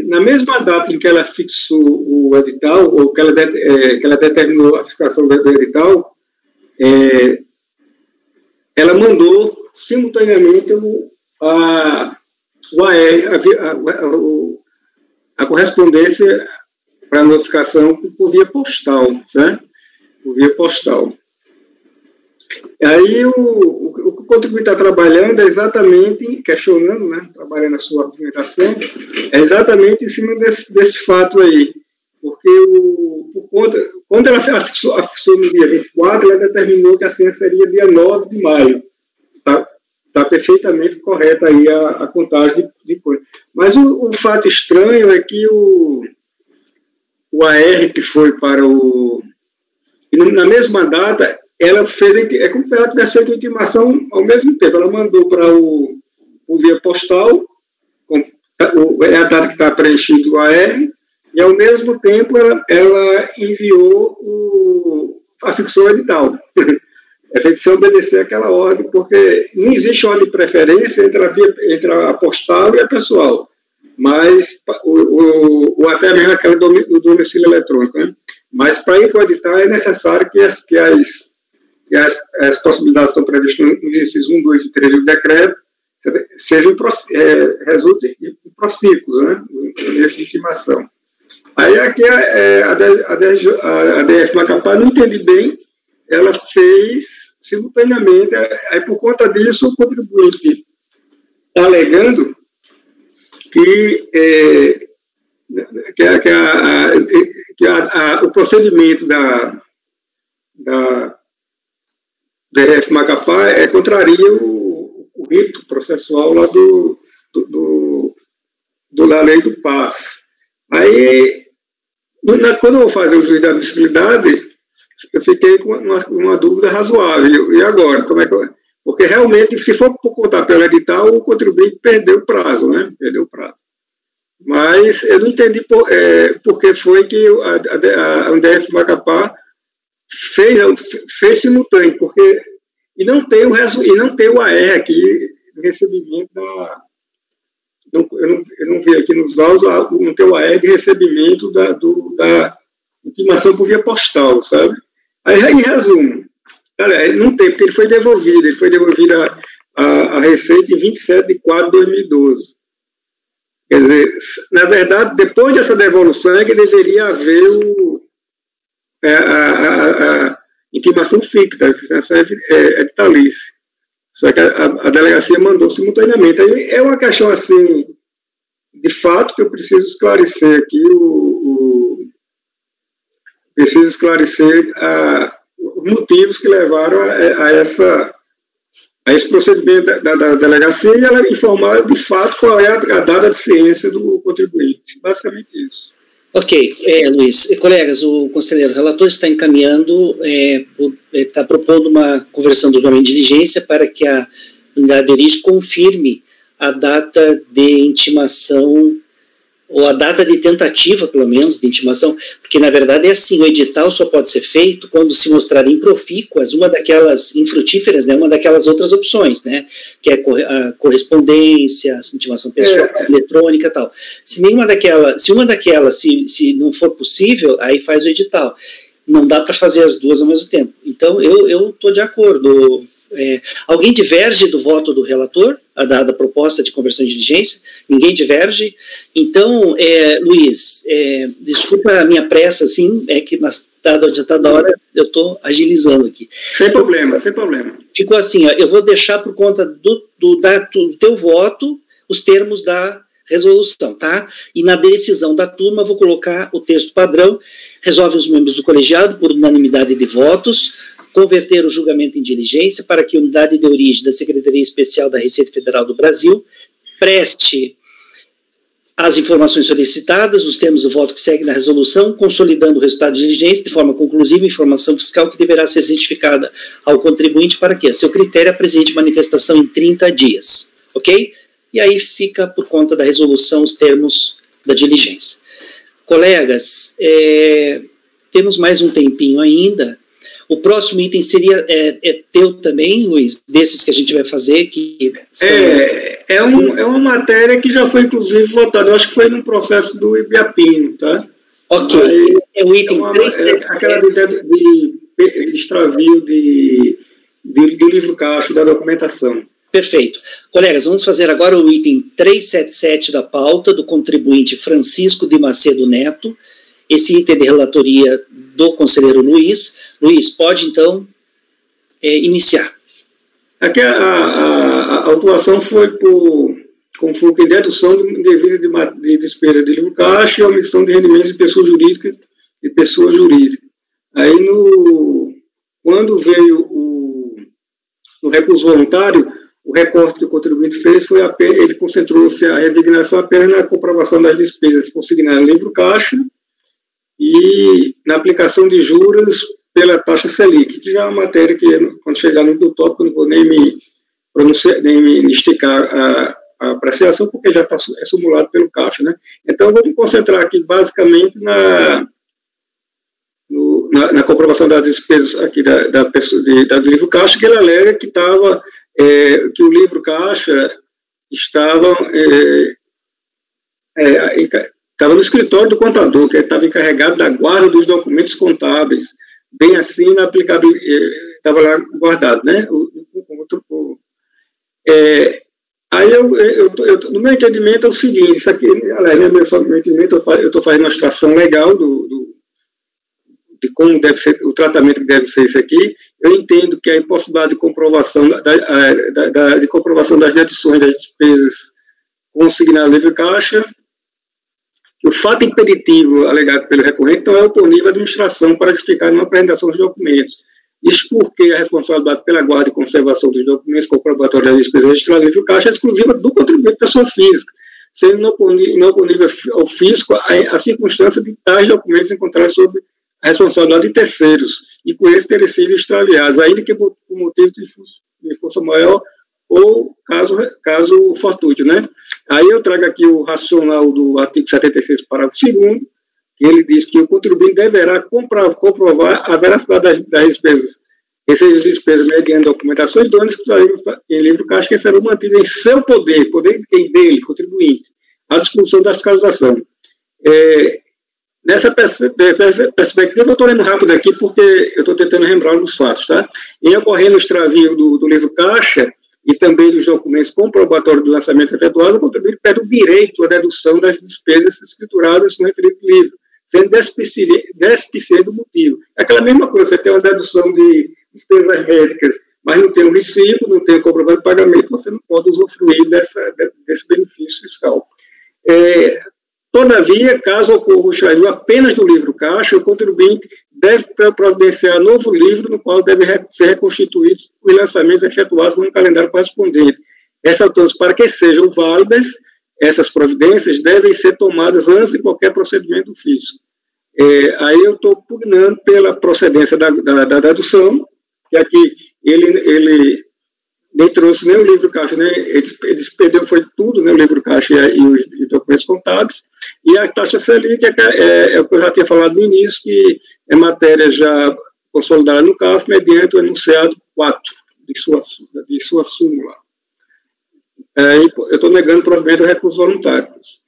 Speaker 5: na mesma data em que ela fixou o edital, ou que ela determinou a fixação do edital, ela mandou simultaneamente a correspondência para notificação por via postal, certo? Por via postal. Aí o contribuinte está trabalhando é exatamente, questionando, né, trabalhando a sua argumentação, é exatamente em cima desse fato aí. Porque quando ela fixou no dia 24, ela determinou que a ciência seria dia 9 de maio. Está perfeitamente correta aí a contagem de coisa. Mas o fato estranho é que o AR que foi para e na mesma data, ela fez, é como se ela tivesse feito a intimação ao mesmo tempo. Ela mandou para o via postal, é a data que está preenchido o AR, e ao mesmo tempo ela enviou afixou o edital. É feito se obedecer aquela ordem, porque não existe ordem de preferência entre a postal e a pessoal, mas até mesmo aquela do domicílio eletrônico, né? Mas para ir para o edital é necessário que as possibilidades que estão previstas nos incisos 1, 2 e 3 do decreto resultem em profícuos, né? De estimação. Aí aqui a DF Macapá não entende bem, ela fez simultaneamente, aí por conta disso o contribuinte está alegando que o procedimento da DF Macapá contraria o rito processual lá da lei do PAF. Aí, quando eu vou fazer o juízo da admissibilidade, eu fiquei com uma dúvida razoável. E agora? Como é que porque realmente, se for contar pelo edital, o contribuinte perdeu o prazo, né? Perdeu o prazo. Mas eu não entendi por que foi que a DF Macapá fez simultâneo, porque e não tem o AR aqui no recebimento eu não vi aqui nos autos, não tem o AR de recebimento da intimação por via postal, sabe? Aí, em resumo, não tem, porque ele foi devolvido a Receita em 27 de 4 de 2012. Quer dizer, na verdade, depois dessa devolução é que deveria haver a intimação fixa, a fixação editalícia. Só que a delegacia mandou simultaneamente. Aí é uma questão, assim, de fato, que eu preciso esclarecer aqui precisa esclarecer os motivos que levaram a esse procedimento da delegacia e ela informar de fato qual é a data de ciência do contribuinte. Basicamente isso.
Speaker 3: Ok, Luiz. Colegas, o conselheiro relator está encaminhando, está propondo uma conversão do julgamento de diligência para que a unidade de origem confirme a data de intimação, ou a data de tentativa, pelo menos, de intimação, porque, na verdade, é assim, o edital só pode ser feito quando se mostrarem profícuas uma daquelas infrutíferas, né, uma daquelas outras opções, né, que é a correspondência, a intimação pessoal, eletrônica e tal. Se uma daquelas, se não for possível, aí faz o edital. Não dá para fazer as duas ao mesmo tempo. Então, eu estou de acordo. Alguém diverge do voto do relator, da proposta de conversão de diligência? Ninguém diverge? Então, Luiz, desculpa a minha pressa, assim, que já está da hora, eu estou agilizando aqui.
Speaker 5: Sem problema, sem problema.
Speaker 3: Ficou assim, ó, eu vou deixar por conta do teu voto os termos da resolução, tá? E na decisão da turma vou colocar o texto padrão, resolve os membros do colegiado por unanimidade de votos, converter o julgamento em diligência para que a unidade de origem da Secretaria Especial da Receita Federal do Brasil preste as informações solicitadas, os termos do voto que segue na resolução, consolidando o resultado de diligência de forma conclusiva, informação fiscal que deverá ser certificada ao contribuinte para que, a seu critério, apresente manifestação em 30 dias, ok? E aí fica por conta da resolução os termos da diligência. Colegas, temos mais um tempinho ainda. O próximo item seria teu também, Luiz, desses que a gente vai fazer, que são...
Speaker 5: É uma matéria que já foi, inclusive, votada. Eu acho que foi no processo do Ibiapino, tá?
Speaker 3: Ok.
Speaker 5: Aí,
Speaker 3: é o item 3.
Speaker 5: Aquela de extravio de livro caixa da documentação.
Speaker 3: Perfeito. Colegas, vamos fazer agora o item 377 da pauta do contribuinte Francisco de Macedo Neto. Esse item de relatoria do conselheiro Luiz. Luiz, pode, então, iniciar.
Speaker 5: Aqui a autuação foi com foco em dedução devida de despesa de livro caixa e omissão de rendimentos de pessoa jurídica e pessoa jurídica. Aí, quando veio o recurso voluntário, o recorte que o contribuinte fez foi ele concentrou-se a resignação apenas na comprovação das despesas consignadas no livro caixa e na aplicação de juros pela taxa Selic, que já é uma matéria que, quando chegar no tópico, eu não vou nem me pronunciar, nem me esticar a apreciação, porque já está simulado pelo Caixa, né? Então, eu vou me concentrar aqui, basicamente, na comprovação das despesas aqui do livro Caixa, que ele alega que que o livro Caixa estava no escritório do contador, que estava encarregado da guarda dos documentos contábeis, bem assim, na aplicabilidade, estava lá guardado, né? Aí, no meu entendimento, é o seguinte, isso aqui, aliás, no meu entendimento, eu estou fazendo uma extração legal de como deve ser, o tratamento que deve ser isso aqui. Eu entendo que a impossibilidade de comprovação, de comprovação das deduções das despesas consignadas no livro caixa, o fato impeditivo alegado pelo recorrente não é oponível à administração para justificar uma apresentação dos documentos. Isso porque a responsabilidade pela guarda e conservação dos documentos comprobatórios das despesas registradas no livro caixa é exclusiva do contribuinte pessoa física, sendo inoponível ao fisco a circunstância de tais documentos encontrados sob a responsabilidade de terceiros e com eles terem sido extraviados, ainda que por motivo de força maior ou caso fortuito, né? Aí eu trago aqui o racional do artigo 76, parágrafo 2º, que ele diz que o contribuinte deverá comprovar a veracidade das despesas, receitas de despesas mediante documentações idôneas em livro caixa que serão mantidas em seu poder dele, contribuinte, à disposição da fiscalização. Nessa perspectiva, eu estou lendo rápido aqui porque eu estou tentando lembrar os fatos, tá? Em ocorrendo o extravio do livro caixa e também dos documentos comprobatórios do lançamento efetuado, o contribuinte perde o direito à dedução das despesas escrituradas no referido livro, sendo despiciente do motivo. É aquela mesma coisa, você tem uma dedução de despesas médicas, mas não tem um recibo, não tem um comprovante de pagamento, você não pode usufruir desse benefício fiscal. Todavia, caso ocorra o extravio apenas do livro caixa, o contribuinte deve providenciar novo livro no qual deve ser reconstituído os lançamentos efetuados no calendário correspondente. Ressaltamos, para que sejam válidas, essas providências devem ser tomadas antes de qualquer procedimento do fisco. Aí eu estou pugnando pela procedência da dedução, que aqui ele nem trouxe nem o livro caixa, né? Ele perdeu, foi tudo, né? O livro caixa e os documentos contábeis, e a taxa Selic é o que eu já tinha falado no início, que é matéria já consolidada no CAF, mediante o enunciado 4 de sua súmula. Eu estou negando provimento de recursos voluntários.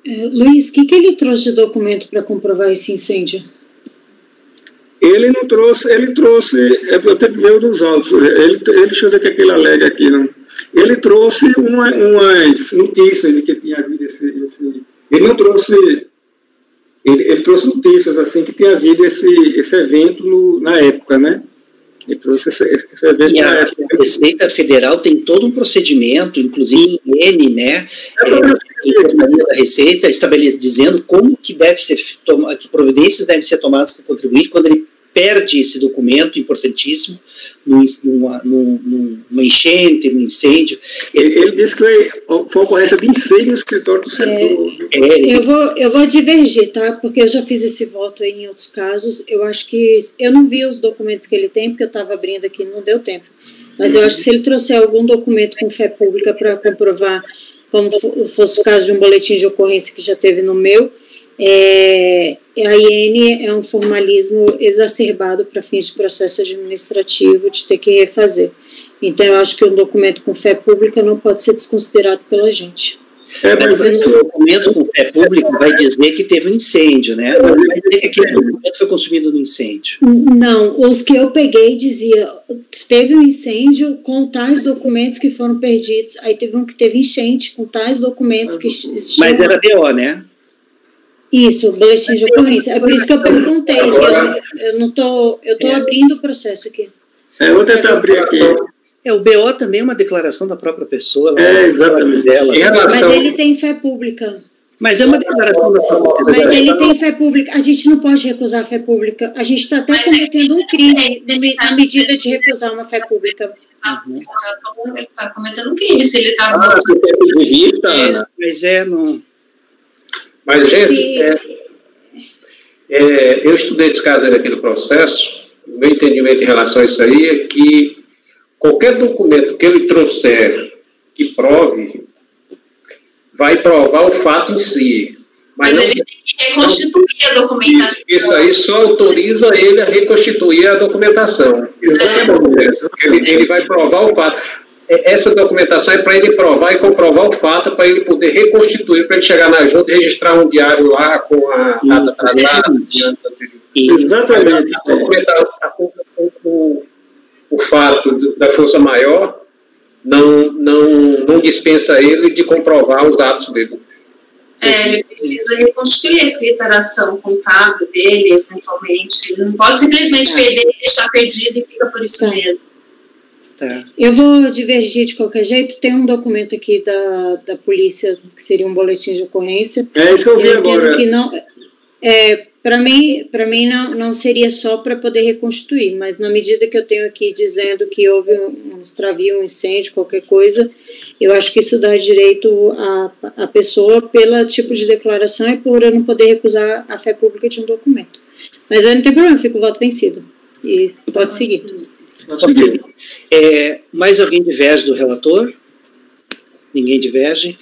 Speaker 4: Luiz, o que ele trouxe de documento para comprovar esse incêndio?
Speaker 5: Ele não trouxe, eu tenho que ver o dos autos. Deixa eu ver o que ele alega aqui. Não. Ele trouxe umas notícias de que tinha havido ele não trouxe. Ele trouxe notícias assim que tinha havido esse evento na época, né? Ele trouxe esse evento na época.
Speaker 3: A Receita Federal tem todo um procedimento, inclusive N, né? A Receita estabelece dizendo como que que providências devem ser tomadas para contribuir quando ele perde esse documento importantíssimo numa enchente, num incêndio.
Speaker 5: Ele disse que foi ocorrência de incêndio no escritório do setor.
Speaker 4: Eu vou divergir, tá? Porque eu já fiz esse voto aí em outros casos. Eu acho que eu não vi os documentos que ele tem, porque eu estava abrindo aqui, não deu tempo. Mas eu acho que se ele trouxer algum documento com fé pública para comprovar, como fosse o caso de um boletim de ocorrência que já teve no meu, a IN é um formalismo exacerbado para fins de processo administrativo, de ter que refazer. Então, eu acho que um documento com fé pública não pode ser desconsiderado pela gente.
Speaker 3: Mas o documento com fé pública vai dizer que teve um incêndio, né? Não vai dizer que aquele documento foi consumido no incêndio.
Speaker 4: Não, os que eu peguei dizia, teve um incêndio com tais documentos que foram perdidos, aí teve um que teve enchente com tais documentos que...
Speaker 3: Mas era BO, né?
Speaker 4: Isso, boletim de ocorrência. É por isso que eu perguntei. Eu estou abrindo o processo aqui.
Speaker 5: Vou tentar abrir aqui.
Speaker 3: O BO também é uma declaração da própria pessoa.
Speaker 5: Exatamente.
Speaker 4: Mas ele tem fé pública.
Speaker 3: Mas é uma declaração da própria pessoa.
Speaker 4: Mas ele tem fé pública. A gente não pode recusar a fé pública. A gente está até cometendo um crime na medida de recusar uma fé pública.
Speaker 6: Ele está cometendo um crime se ele está...
Speaker 3: Mas não...
Speaker 8: Mas, gente, eu estudei esse caso aí daquele processo. O meu entendimento em relação a isso aí é que qualquer documento que ele trouxer que prove, vai provar o fato em si. Mas
Speaker 6: ele tem que reconstituir a documentação.
Speaker 8: Isso aí só autoriza ele a reconstituir a documentação. Exatamente. Ele vai provar o fato. Essa documentação é para ele provar e comprovar o fato, para ele poder reconstituir, para ele chegar na junta e registrar um diário lá com a data atrasada.
Speaker 5: Exatamente.
Speaker 8: O fato da força maior não dispensa ele de comprovar os atos dele.
Speaker 6: Ele precisa reconstituir essa declaração contábil dele, eventualmente. Não pode simplesmente perder, deixar perdido e fica por isso mesmo.
Speaker 4: Eu vou divergir de qualquer jeito. Tem um documento aqui da polícia, que seria um boletim de ocorrência.
Speaker 5: Isso que eu vi agora.
Speaker 4: Que não, para mim não seria só para poder reconstituir, mas na medida que eu tenho aqui dizendo que houve um extravio, um incêndio, qualquer coisa, eu acho que isso dá direito à pessoa pelo tipo de declaração e por eu não poder recusar a fé pública de um documento. Mas aí não tem problema, fica o voto vencido. E pode seguir.
Speaker 3: Mais alguém diverge do relator? Ninguém diverge.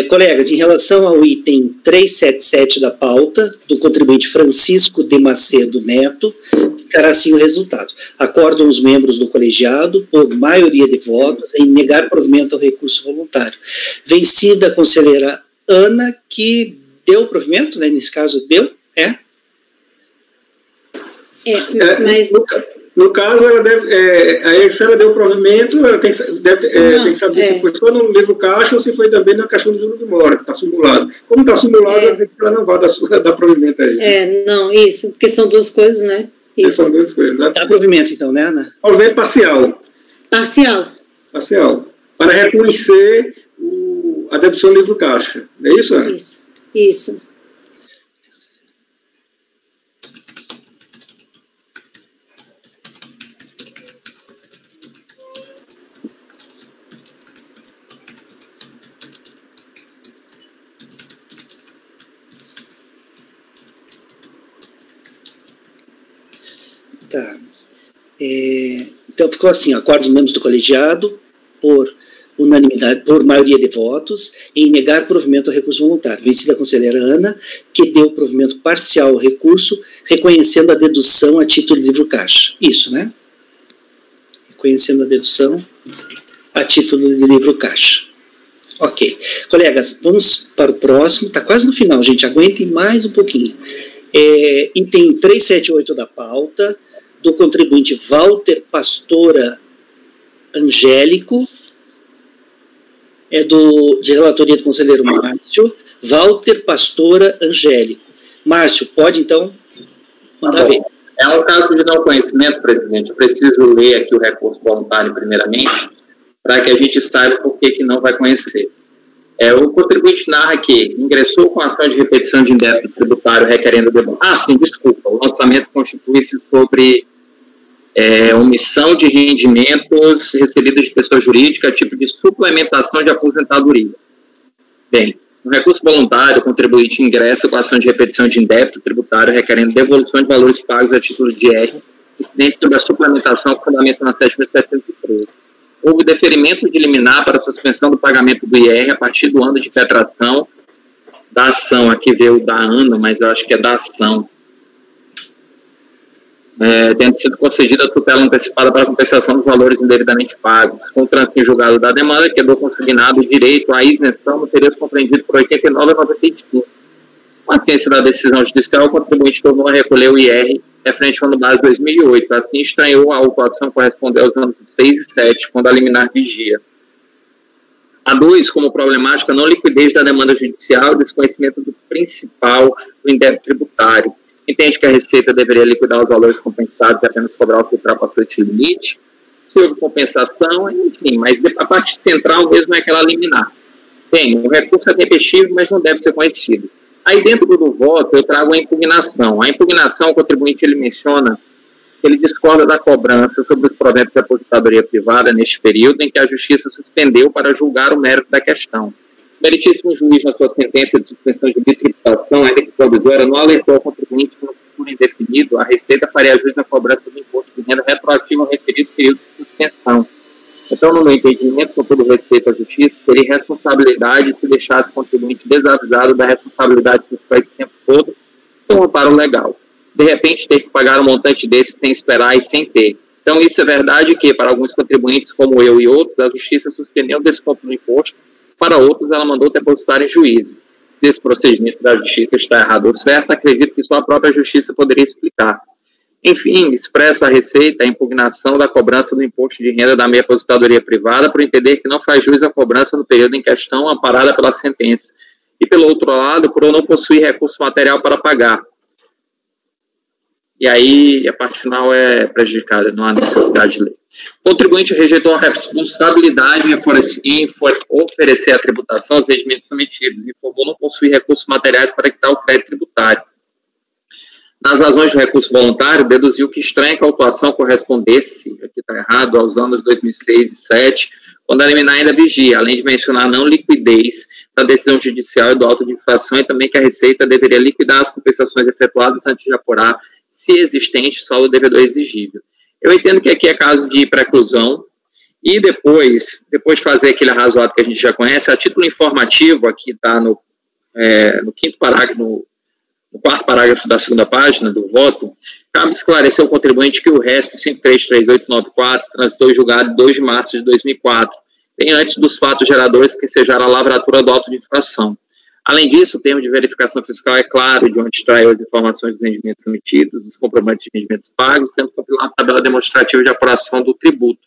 Speaker 3: Colegas, em relação ao item 377 da pauta, do contribuinte Francisco de Macedo Neto, ficará assim o resultado. Acordam os membros do colegiado, por maioria de votos, em negar provimento ao recurso voluntário. Vencida a conselheira Ana, que deu provimento, né, nesse caso, deu?
Speaker 4: Mas...
Speaker 5: No caso, se ela deu provimento, ela tem que saber se foi só no livro caixa ou se foi também na caixinha de juros de mora, que está simulado. Como está simulado, ela não vai dar provimento aí.
Speaker 4: Não, isso, porque são duas coisas, né? Isso.
Speaker 5: São duas coisas. Né?
Speaker 3: Dá provimento, então, né, Ana?
Speaker 5: Provimento parcial.
Speaker 4: Parcial.
Speaker 5: Para reconhecer a dedução do livro caixa. É isso, Ana?
Speaker 4: Isso.
Speaker 3: Então, ficou assim: acorda os membros do colegiado por unanimidade, por maioria de votos, em negar provimento ao recurso voluntário. Vencida a conselheira Ana, que deu provimento parcial ao recurso, reconhecendo a dedução a título de livro caixa. Isso, né? Reconhecendo a dedução a título de livro caixa. Ok. Colegas, vamos para o próximo. Está quase no final, gente. Aguentem mais um pouquinho. Item 378 da pauta, do contribuinte Walter Pastora Angélico, de relatoria do conselheiro Márcio. Walter Pastora Angélico. Márcio, pode então mandar ver.
Speaker 2: É um caso de não conhecimento, presidente. Eu preciso ler aqui o recurso voluntário primeiramente, para que a gente saiba por que não vai conhecer. O contribuinte narra que ingressou com ação de repetição de indébito tributário requerendo... sim, desculpa. O lançamento constitui-se sobre omissão de rendimentos recebidos de pessoa jurídica, tipo de suplementação de aposentadoria. Bem, no recurso voluntário, o contribuinte ingressa com ação de repetição de indébito tributário requerendo devolução de valores pagos a título de IR, incidente sobre a suplementação com fundamento na 7.713. Houve deferimento de liminar para a suspensão do pagamento do IR a partir do ano de petração da ação. Aqui veio da ano, mas eu acho que é da ação. Tendo sido concedida a tutela antecipada para a compensação dos valores indevidamente pagos. Com o trânsito em julgado da demanda, quedou consignado o direito à isenção no período compreendido por 89 a 95. Com a ciência da decisão judicial, o contribuinte tornou a recolher o IR referente ao ano base 2008. Assim, estranhou a autuação corresponder aos anos 6 e 7, quando a liminar vigia. A 2, como problemática, não liquidez da demanda judicial e desconhecimento do principal do indébito tributário. Entende que a Receita deveria liquidar os valores compensados e apenas cobrar o que ultrapassou esse limite? Se houve compensação, enfim, mas a parte central mesmo é aquela liminar. Bem, o recurso é tempestivo, mas não deve ser conhecido. Aí dentro do voto eu trago a impugnação. A impugnação, o contribuinte ele menciona que ele discorda da cobrança sobre os proventos de aposentadoria privada neste período em que a Justiça suspendeu para julgar o mérito da questão. O meritíssimo juiz, na sua sentença de suspensão de bitributação, ainda que provisória, não alertou ao contribuinte que no futuro indefinido a Receita faria jus à cobrança do imposto de renda retroativo ao referido período de suspensão. Então, no meu entendimento, com todo respeito à Justiça, seria irresponsabilidade se deixasse o contribuinte desavisado da responsabilidade fiscal esse tempo todo, sem um amparo legal. De repente, ter que pagar um montante desse sem esperar e sem ter. Então, isso é verdade que, para alguns contribuintes, como eu e outros, a Justiça suspendeu o desconto do imposto, para outros, ela mandou depositar em juízo. Se esse procedimento da Justiça está errado ou certo, acredito que só a própria Justiça poderia explicar. Enfim, expresso à Receita a impugnação da cobrança do imposto de renda da meia aposentadoria privada por entender que não faz jus à cobrança no período em questão, amparada pela sentença. E, pelo outro lado, por não possuir recurso material para pagar. E aí, a parte final é prejudicada, não há necessidade de lei. O contribuinte rejeitou a responsabilidade em oferecer a tributação aos rendimentos emitidos, informou não possuir recursos materiais para quitar o crédito tributário. Nas razões do recurso voluntário, deduziu que estranha que a autuação correspondesse, aqui está errado, aos anos 2006 e 2007, quando a liminar ainda vigia, além de mencionar a não liquidez da decisão judicial e do auto de infração, e também que a Receita deveria liquidar as compensações efetuadas antes de apurar, se existente, saldo devedor exigível. Eu entendo que aqui é caso de preclusão, e depois de fazer aquele arrazoado que a gente já conhece, a título informativo, aqui está no quinto parágrafo, no quarto parágrafo da segunda página do voto, cabe esclarecer ao contribuinte que o resto 533894 transitou em julgado de 2 de março de 2004, bem antes dos fatos geradores que sejaram a lavratura do auto de infração. Além disso, o termo de verificação fiscal é claro de onde extraiu as informações dos rendimentos emitidos, dos comprovantes de rendimentos pagos, sendo compilada a tabela demonstrativa de apuração do tributo,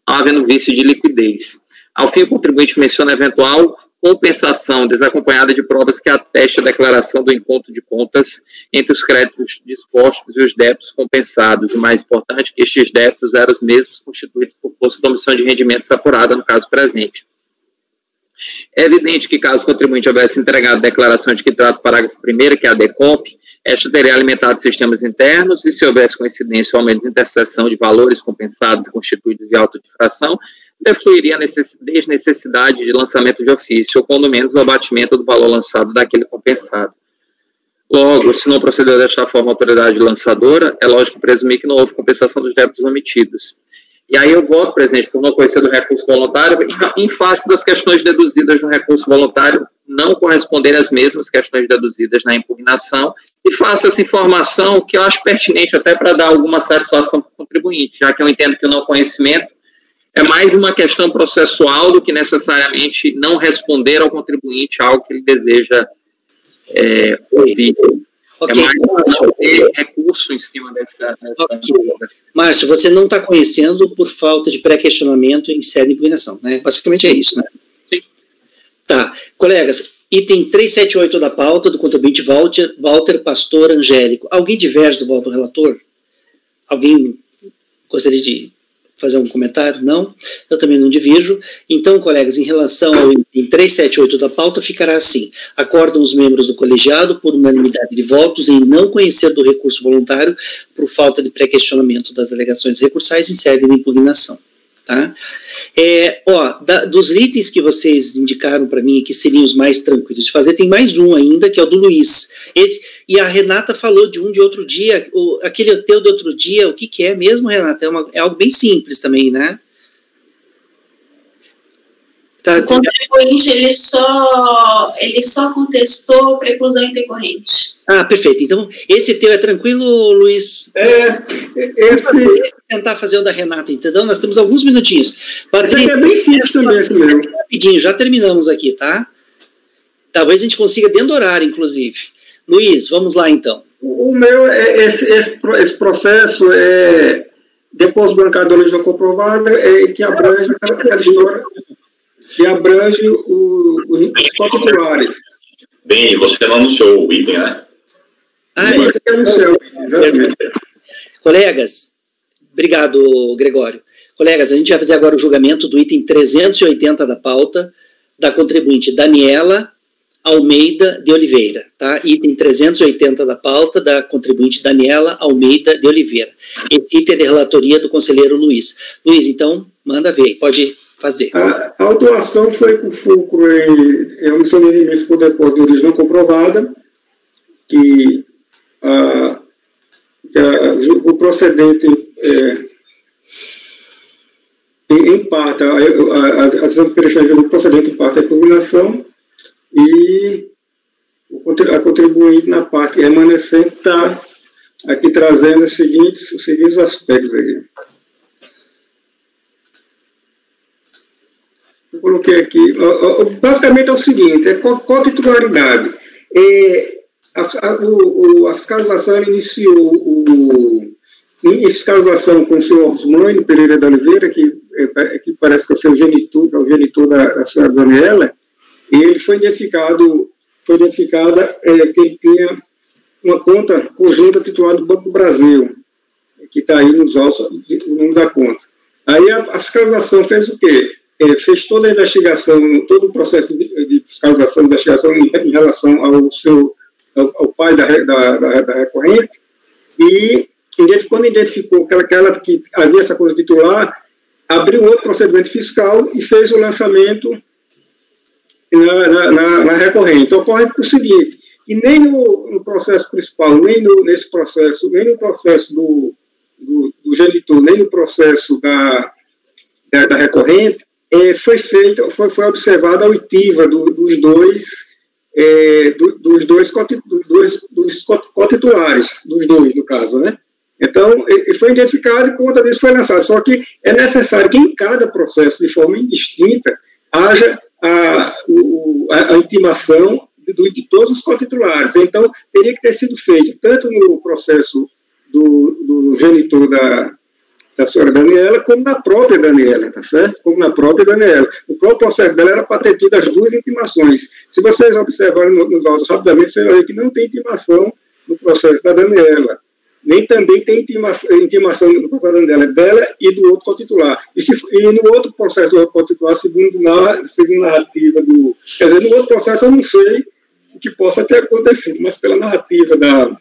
Speaker 2: não havendo vício de liquidez. Ao fim, o contribuinte menciona eventual compensação desacompanhada de provas que ateste a declaração do encontro de contas entre os créditos dispostos e os débitos compensados. O mais importante é que estes débitos eram os mesmos constituídos por força da omissão de rendimentos apurada no caso presente. É evidente que, caso o contribuinte houvesse entregado a declaração de que trata o parágrafo 1º, que é a DECOMP, esta teria alimentado sistemas internos e, se houvesse coincidência ou aumento de interseção de valores compensados e constituídos de autodifração, defluiria a desnecessidade de lançamento de ofício, ou quando menos o abatimento do valor lançado daquele compensado. Logo, se não proceder desta forma a autoridade lançadora, é lógico presumir que não houve compensação dos débitos omitidos. E aí eu voto, presidente, por não conhecer do recurso voluntário, em face das questões deduzidas no recurso voluntário não corresponderem às mesmas questões deduzidas na impugnação, e faço essa informação que eu acho pertinente até para dar alguma satisfação para o contribuinte, já que eu entendo que o não conhecimento é mais uma questão processual do que necessariamente não responder ao contribuinte algo que ele deseja ouvir.
Speaker 3: Okay.
Speaker 2: É mais não ter recurso em cima dessa...
Speaker 3: Márcio, você não está conhecendo por falta de pré-questionamento em sede de impugnação, né? Basicamente é isso, né?
Speaker 2: Sim.
Speaker 3: Tá. Colegas, item 378 da pauta do contribuinte Walter Pastor Angélico. Alguém diverge do voto do relator? Alguém gostaria de fazer um comentário? Não? Eu também não divirjo. Então, colegas, em relação ao item 378 da pauta, ficará assim: acordam os membros do colegiado, por unanimidade de votos, em não conhecer do recurso voluntário por falta de pré-questionamento das alegações recursais em sede de impugnação. Tá? Dos itens que vocês indicaram para mim, que seriam os mais tranquilos de fazer, tem mais um ainda, que é o do Luiz. E a Renata falou de um de outro dia, aquele teu de outro dia, o que é mesmo, Renata? É algo bem simples também, né? Tá,
Speaker 6: o contribuinte, ele só contestou preclusão intercorrente.
Speaker 3: Ah, perfeito. Então, esse teu é tranquilo, Luiz?
Speaker 5: Esse...
Speaker 3: tentar fazer o da Renata, entendeu? Nós temos alguns minutinhos.
Speaker 5: Esse é bem simples também, esse mesmo.
Speaker 3: Rapidinho, já terminamos aqui, tá? Talvez a gente consiga dentro do horário, inclusive. Luiz, vamos lá, então.
Speaker 5: O meu, esse processo é depósito bancário de origem não comprovada, que abrange aquela história, que abrange os titulares.
Speaker 7: Bem, você não anunciou o item, né?
Speaker 5: Exatamente.
Speaker 3: Colegas, obrigado, Gregório. Colegas, a gente vai fazer agora o julgamento do item 380 da pauta, da contribuinte Daniela Almeida de Oliveira, tá? Item 380 da pauta, da contribuinte Daniela Almeida de Oliveira. Esse item é de relatoria do conselheiro Luiz. Luiz, então, manda ver, pode fazer.
Speaker 5: A autuação foi com fulcro em omissão de rendimentos por depósito de origem não comprovada, que o procedente em parte, a decisão de peregrinação do procedente em parte é a impugnação, e a contribuinte na parte remanescente está aqui trazendo os seguintes aspectos aqui. Eu coloquei aqui, basicamente é o seguinte, qual a titularidade? A fiscalização iniciou em fiscalização com o senhor Osmânio Pereira da Oliveira, que parece que é o genitor da senhora Daniela, e ele foi identificada que ele tinha uma conta conjunta titulada do Banco do Brasil, que está aí nos autos, o nome da conta. Aí a fiscalização fez o quê? Fez toda a investigação, todo o processo de fiscalização e investigação em relação ao pai da recorrente, e quando identificou que havia essa conta titular, abriu outro procedimento fiscal e fez o lançamento na recorrente. Ocorre o seguinte, e nem no processo principal, nesse processo, nem no processo do genitor, nem no processo da recorrente, foi observada a oitiva dos dois cotitulares, dos dois, no caso, né? Então, foi identificado e conta disso foi lançada. Só que é necessário que em cada processo, de forma indistinta, haja a intimação de todos os cotitulares. Então, teria que ter sido feito tanto no processo do genitor da senhora Daniela, como na própria Daniela, tá certo? Como na própria Daniela. O próprio processo dela era para ter tido as duas intimações. Se vocês observarem nos autos rapidamente, vocês vão ver que não tem intimação no processo da Daniela. Nem também tem intimação no processo da Daniela, dela e do outro cotitular. E no outro processo do outro cotitular, segundo narrativa do... Quer dizer, no outro processo eu não sei o que possa ter acontecido, mas pela narrativa da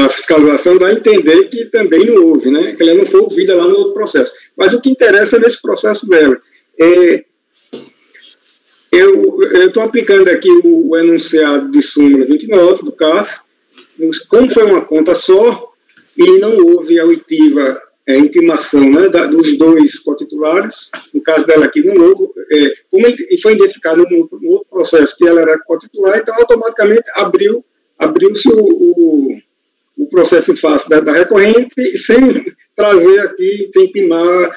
Speaker 5: fiscalização dá a entender que também não houve, né? Que ela não foi ouvida lá no outro processo. Mas o que interessa nesse processo dela Eu estou aplicando aqui o enunciado de súmula 29 do CAF, como foi uma conta só e não houve a oitiva intimação, né, dos dois cotitulares, no caso dela aqui não houve, como foi identificado no outro processo que ela era cotitular, então automaticamente abriu-se o processo em face da recorrente, sem trazer aqui, sem intimar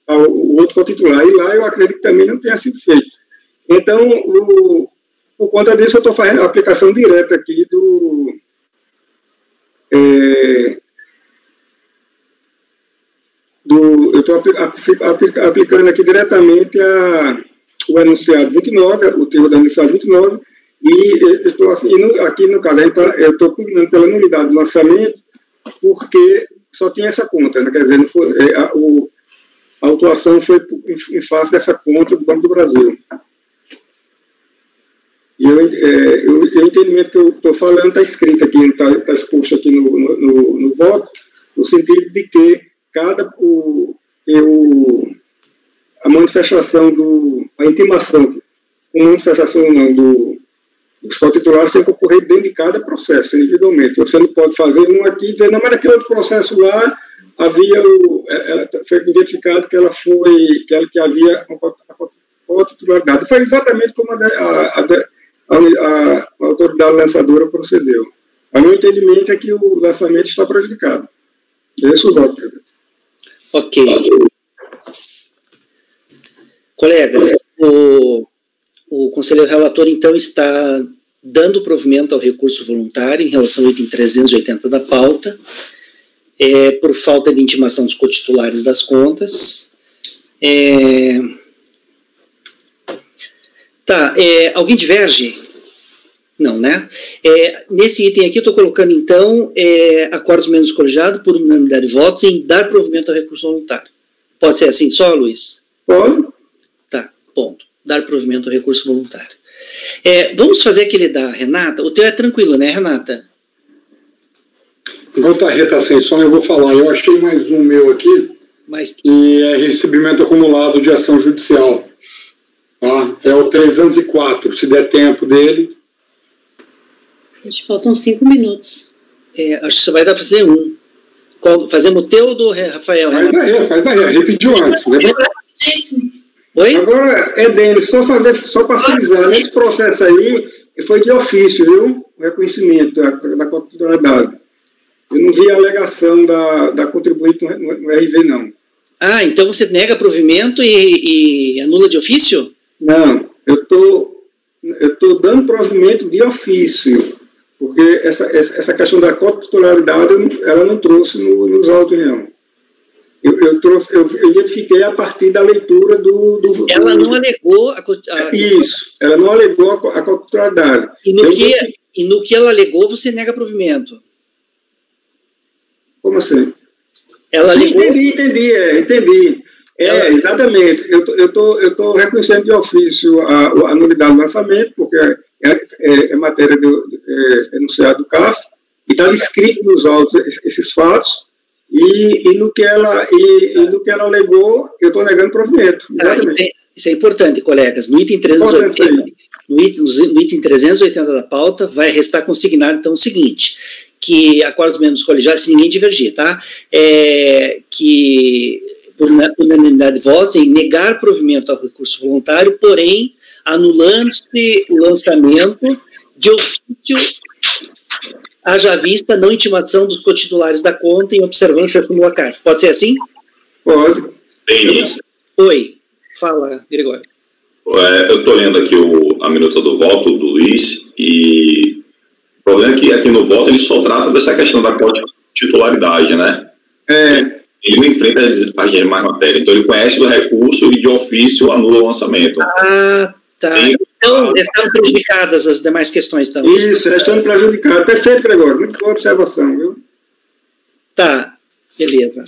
Speaker 5: o outro cotitular. E lá eu acredito que também não tenha sido feito. Então, por conta disso, eu estou fazendo a aplicação direta aqui eu estou aplicando aqui diretamente o enunciado 29, o termo do enunciado 29, e eu estou assim, aqui no caso, eu estou combinando pela nulidade de lançamento, porque só tinha essa conta, né? Quer dizer, não foi, a autuação foi em face dessa conta do Banco do Brasil. E o entendimento que eu estou falando está escrito aqui, está exposto aqui no voto, no sentido de que a manifestação a intimação, a manifestação não, dos cotitulares tem que ocorrer dentro de cada processo, individualmente. Você não pode fazer um aqui e dizer, não, mas naquele outro processo lá havia foi identificado que que havia uma cotitularidade. Foi exatamente como a autoridade lançadora procedeu. O meu entendimento é que o lançamento está prejudicado. Esse é o voto, presidente.
Speaker 3: Ok. Colegas, o conselheiro relator, então, está dando provimento ao recurso voluntário em relação ao item 380 da pauta, por falta de intimação dos cotitulares das contas. Alguém diverge? Não, né? Nesse item aqui, eu estou colocando, então, acordos menos colegiados por unanimidade de votos em dar provimento ao recurso voluntário. Pode ser assim só, Luiz?
Speaker 5: Pode.
Speaker 3: Tá, ponto. Dar provimento ao recurso voluntário. Vamos fazer aquele da Renata? O teu é tranquilo, né, Renata?
Speaker 1: Enquanto a Rita sem som, eu vou falar. Eu achei mais um meu aqui, que é recebimento acumulado de ação judicial. Tá? É o 304, se der tempo dele.
Speaker 4: Acho que faltam 5 minutos.
Speaker 3: Acho que você vai dar para fazer um. Fazemos o teu ou do Rafael?
Speaker 1: Faz daí. Repetiu antes. Lembra?
Speaker 3: Oi?
Speaker 5: Agora, Denis, só para frisar, nesse processo aí, foi de ofício, viu? O reconhecimento da cotitularidade. Eu não vi a alegação da contribuinte no RV, não.
Speaker 3: Ah, então você nega provimento e anula de ofício?
Speaker 5: Não, eu tô dando provimento de ofício, porque essa questão da cotitularidade ela não trouxe nos autos, não. Eu identifiquei a partir da leitura do
Speaker 3: ela não alegou
Speaker 5: Isso, ela não alegou a cotitularidade.
Speaker 3: E no que ela alegou, você nega provimento?
Speaker 5: Como assim?
Speaker 3: Ela alegou...
Speaker 5: Entendi. Exatamente. Eu estou reconhecendo de ofício a nulidade do lançamento, porque é matéria do enunciado do CAF, e está escrito nos autos esses fatos, e no que ela alegou, eu estou negando provimento.
Speaker 3: Isso é importante, colegas. No item 380, no item 380 da pauta, vai restar consignado, então, o seguinte, que acordos membros colegiados, se ninguém divergir, tá? Que, por unanimidade de votos, em negar provimento ao recurso voluntário, porém, anulando-se o lançamento de ofício, haja vista não intimação dos cotitulares da conta em observância da súmula CARF. Pode ser assim?
Speaker 5: Pode.
Speaker 7: Denis.
Speaker 3: Oi. Fala, Gregório.
Speaker 7: Eu estou lendo aqui a minuta do voto do Luiz, e o problema é que aqui no voto ele só trata dessa questão da titularidade, né? Ele não enfrenta as demais matérias, então ele conhece do recurso e de ofício anula o lançamento.
Speaker 3: Ah, tá. Sim, então, estão prejudicadas as demais questões também.
Speaker 5: Isso, estão prejudicadas. Perfeito, Gregório. Muito boa observação, viu?
Speaker 3: Tá, beleza.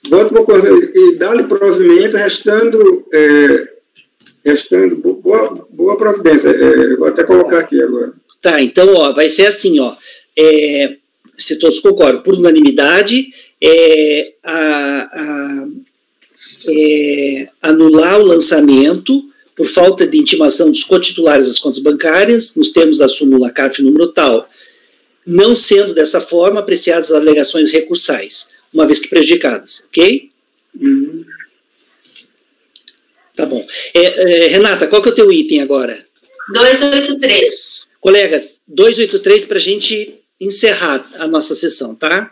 Speaker 5: Voto por correio e dar-lhe provimento, restando boa providência. Vou até colocar aqui agora.
Speaker 3: Tá, então, vai ser assim, se todos concordam, por anular o lançamento por falta de intimação dos cotitulares das contas bancárias, nos termos da súmula CARF número tal, não sendo dessa forma apreciadas as alegações recursais, uma vez que prejudicadas, ok? Tá bom. Renata, qual que é o teu item agora?
Speaker 6: 283.
Speaker 3: Colegas, 283 para a gente encerrar a nossa sessão, tá?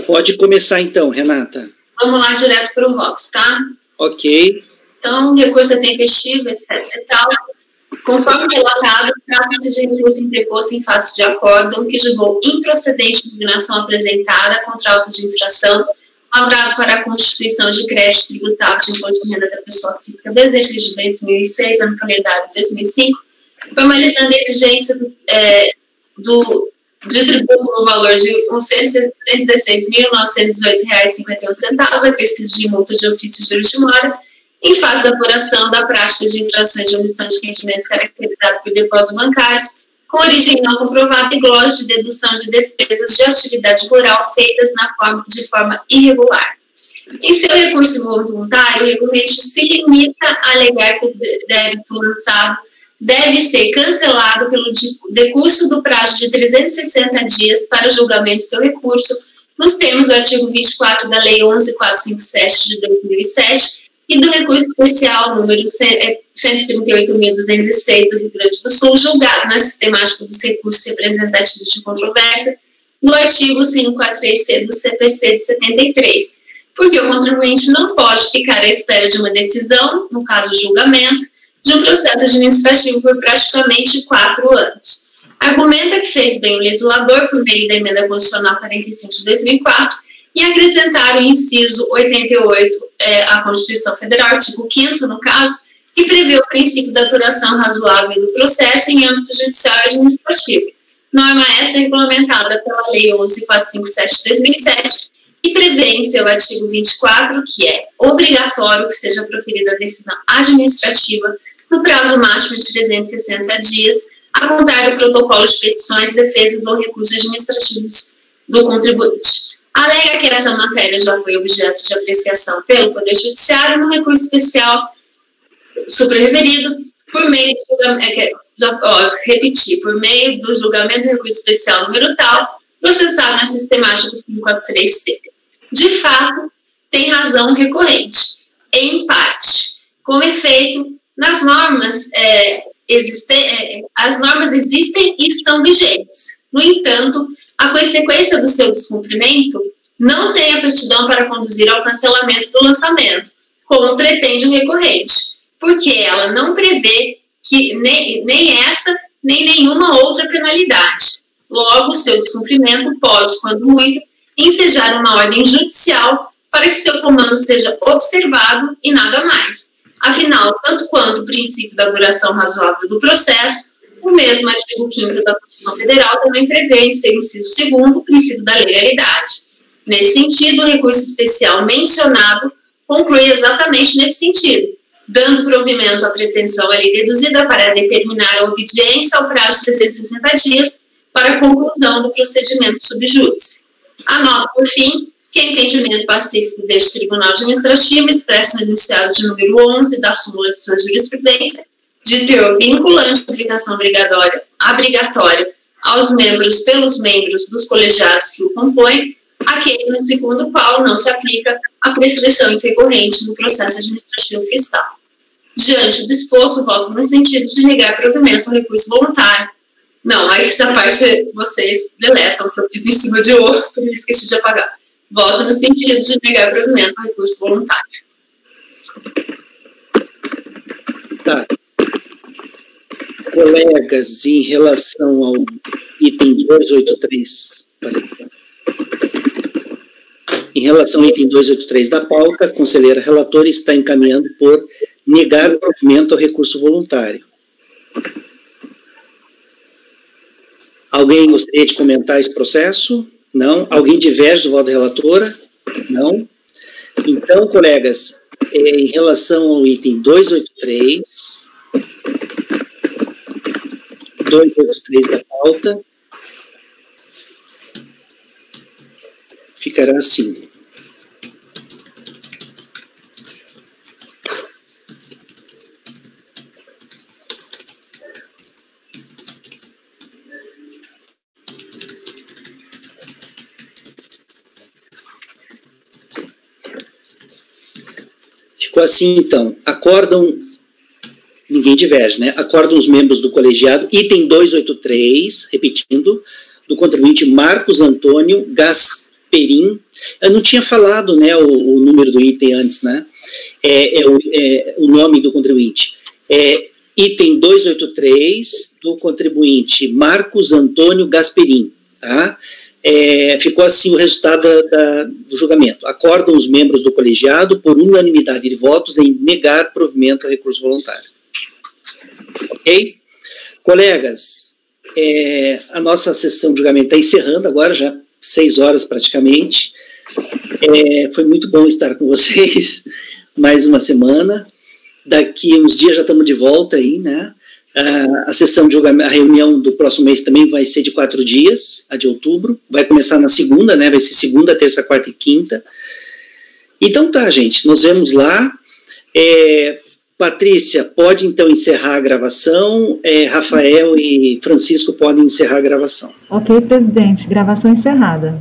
Speaker 3: Pode começar então, Renata.
Speaker 6: Vamos lá direto para o voto, tá?
Speaker 3: Ok.
Speaker 6: Então, recurso é tempestivo, etc. e tal. Conforme relatado, trata-se de recurso interposto em face de acórdão que julgou improcedente a impugnação apresentada contra auto de infração, lavrado para a constituição de crédito tributável de imposto de renda da pessoa física desde exercício de 2006, ano calendário de 2005, formalizando a exigência de tributo no valor de R$ 116.918,51, acrescido de multa de ofício de juros de mora, em face da apuração da prática de infrações de omissão de rendimentos caracterizado por depósitos bancários, com origem não comprovada e glose de dedução de despesas de atividade rural feitas de forma irregular. Em seu recurso voluntário, o recorrente se limita a alegar que o débito lançado deve ser cancelado pelo decurso do prazo de 360 dias para julgamento de seu recurso, nos termos do artigo 24 da Lei 11.457 de 2007, e do recurso especial número 138.206 do Rio Grande do Sul, julgado na sistemática dos recursos representativos de controvérsia, no artigo 543C do CPC de 73, porque o contribuinte não pode ficar à espera de uma decisão, no caso julgamento, de um processo administrativo por praticamente 4 anos. Argumenta que fez bem o legislador por meio da Emenda Constitucional 45 de 2004, e acrescentar o inciso 88 à Constituição Federal, artigo 5º, no caso, que prevê o princípio da duração razoável do processo em âmbito judicial e administrativo. Norma essa regulamentada pela Lei 11.457 de 2007 e prevê em seu artigo 24 que é obrigatório que seja proferida a decisão administrativa no prazo máximo de 360 dias, a contar do protocolo de petições, defesas ou recursos administrativos do contribuinte. Alega que essa matéria já foi objeto de apreciação pelo Poder Judiciário no recurso especial suprarreferido por meio por meio do julgamento do recurso especial número tal, processado na sistemática 543C. De fato, tem razão recorrente, em parte. Com efeito, nas normas as normas existem e estão vigentes. No entanto, a consequência do seu descumprimento não tem aptidão para conduzir ao cancelamento do lançamento, como pretende o recorrente, porque ela não prevê que nem essa, nem nenhuma outra penalidade. Logo, seu descumprimento pode, quando muito, ensejar uma ordem judicial para que seu comando seja observado e nada mais. Afinal, tanto quanto o princípio da duração razoável do processo, o mesmo artigo 5º da Constituição Federal também prevê em seu inciso 2º o princípio da legalidade. Nesse sentido, o recurso especial mencionado conclui exatamente nesse sentido, dando provimento à pretensão ali deduzida para determinar a obediência ao prazo de 360 dias para a conclusão do procedimento subjúdice. Anota, por fim, que entendimento pacífico deste Tribunal Administrativo, expresso no enunciado de número 11 da súmula de sua jurisprudência, de teor vinculante de aplicação obrigatória aos membros pelos membros dos colegiados que o compõem, aquele no segundo qual não se aplica a prescrição intercorrente no processo administrativo fiscal. Diante do exposto, voto no sentido de negar provimento ao recurso voluntário. Não, aí essa parte vocês deletam, que eu fiz em cima de outro e esqueci de apagar. Voto no sentido de negar provimento ao recurso voluntário.
Speaker 3: Tá. Colegas, em relação ao item 283, em relação ao item 283 da pauta, a conselheira relatora está encaminhando por negar provimento ao recurso voluntário. Alguém gostaria de comentar esse processo? Não. Alguém diverge do voto da relatora? Não. Então, colegas, em relação ao item 283 da pauta, ficará assim. Ficou assim, então. Acordam, ninguém diverge, né? Acordam os membros do colegiado, item 283, repetindo, do contribuinte Marcos Antônio Gasperim. Eu não tinha falado, né, o número do item antes, né? O nome do contribuinte. Item 283, do contribuinte Marcos Antônio Gasperim, tá? Ficou assim o resultado do julgamento. Acordam os membros do colegiado por unanimidade de votos em negar provimento ao recurso voluntário. Ok? Colegas, a nossa sessão de julgamento está encerrando agora, já 6 horas praticamente. Foi muito bom estar com vocês mais uma semana. Daqui uns dias já estamos de volta aí, né? A sessão de julgamento, a reunião do próximo mês também vai ser de 4 dias, a de outubro. Vai começar na segunda, né? Vai ser segunda, terça, quarta e quinta. Então tá, gente, nos vemos lá. Patrícia, pode então encerrar a gravação. Rafael e Francisco podem encerrar a gravação.
Speaker 9: Ok, presidente. Gravação encerrada.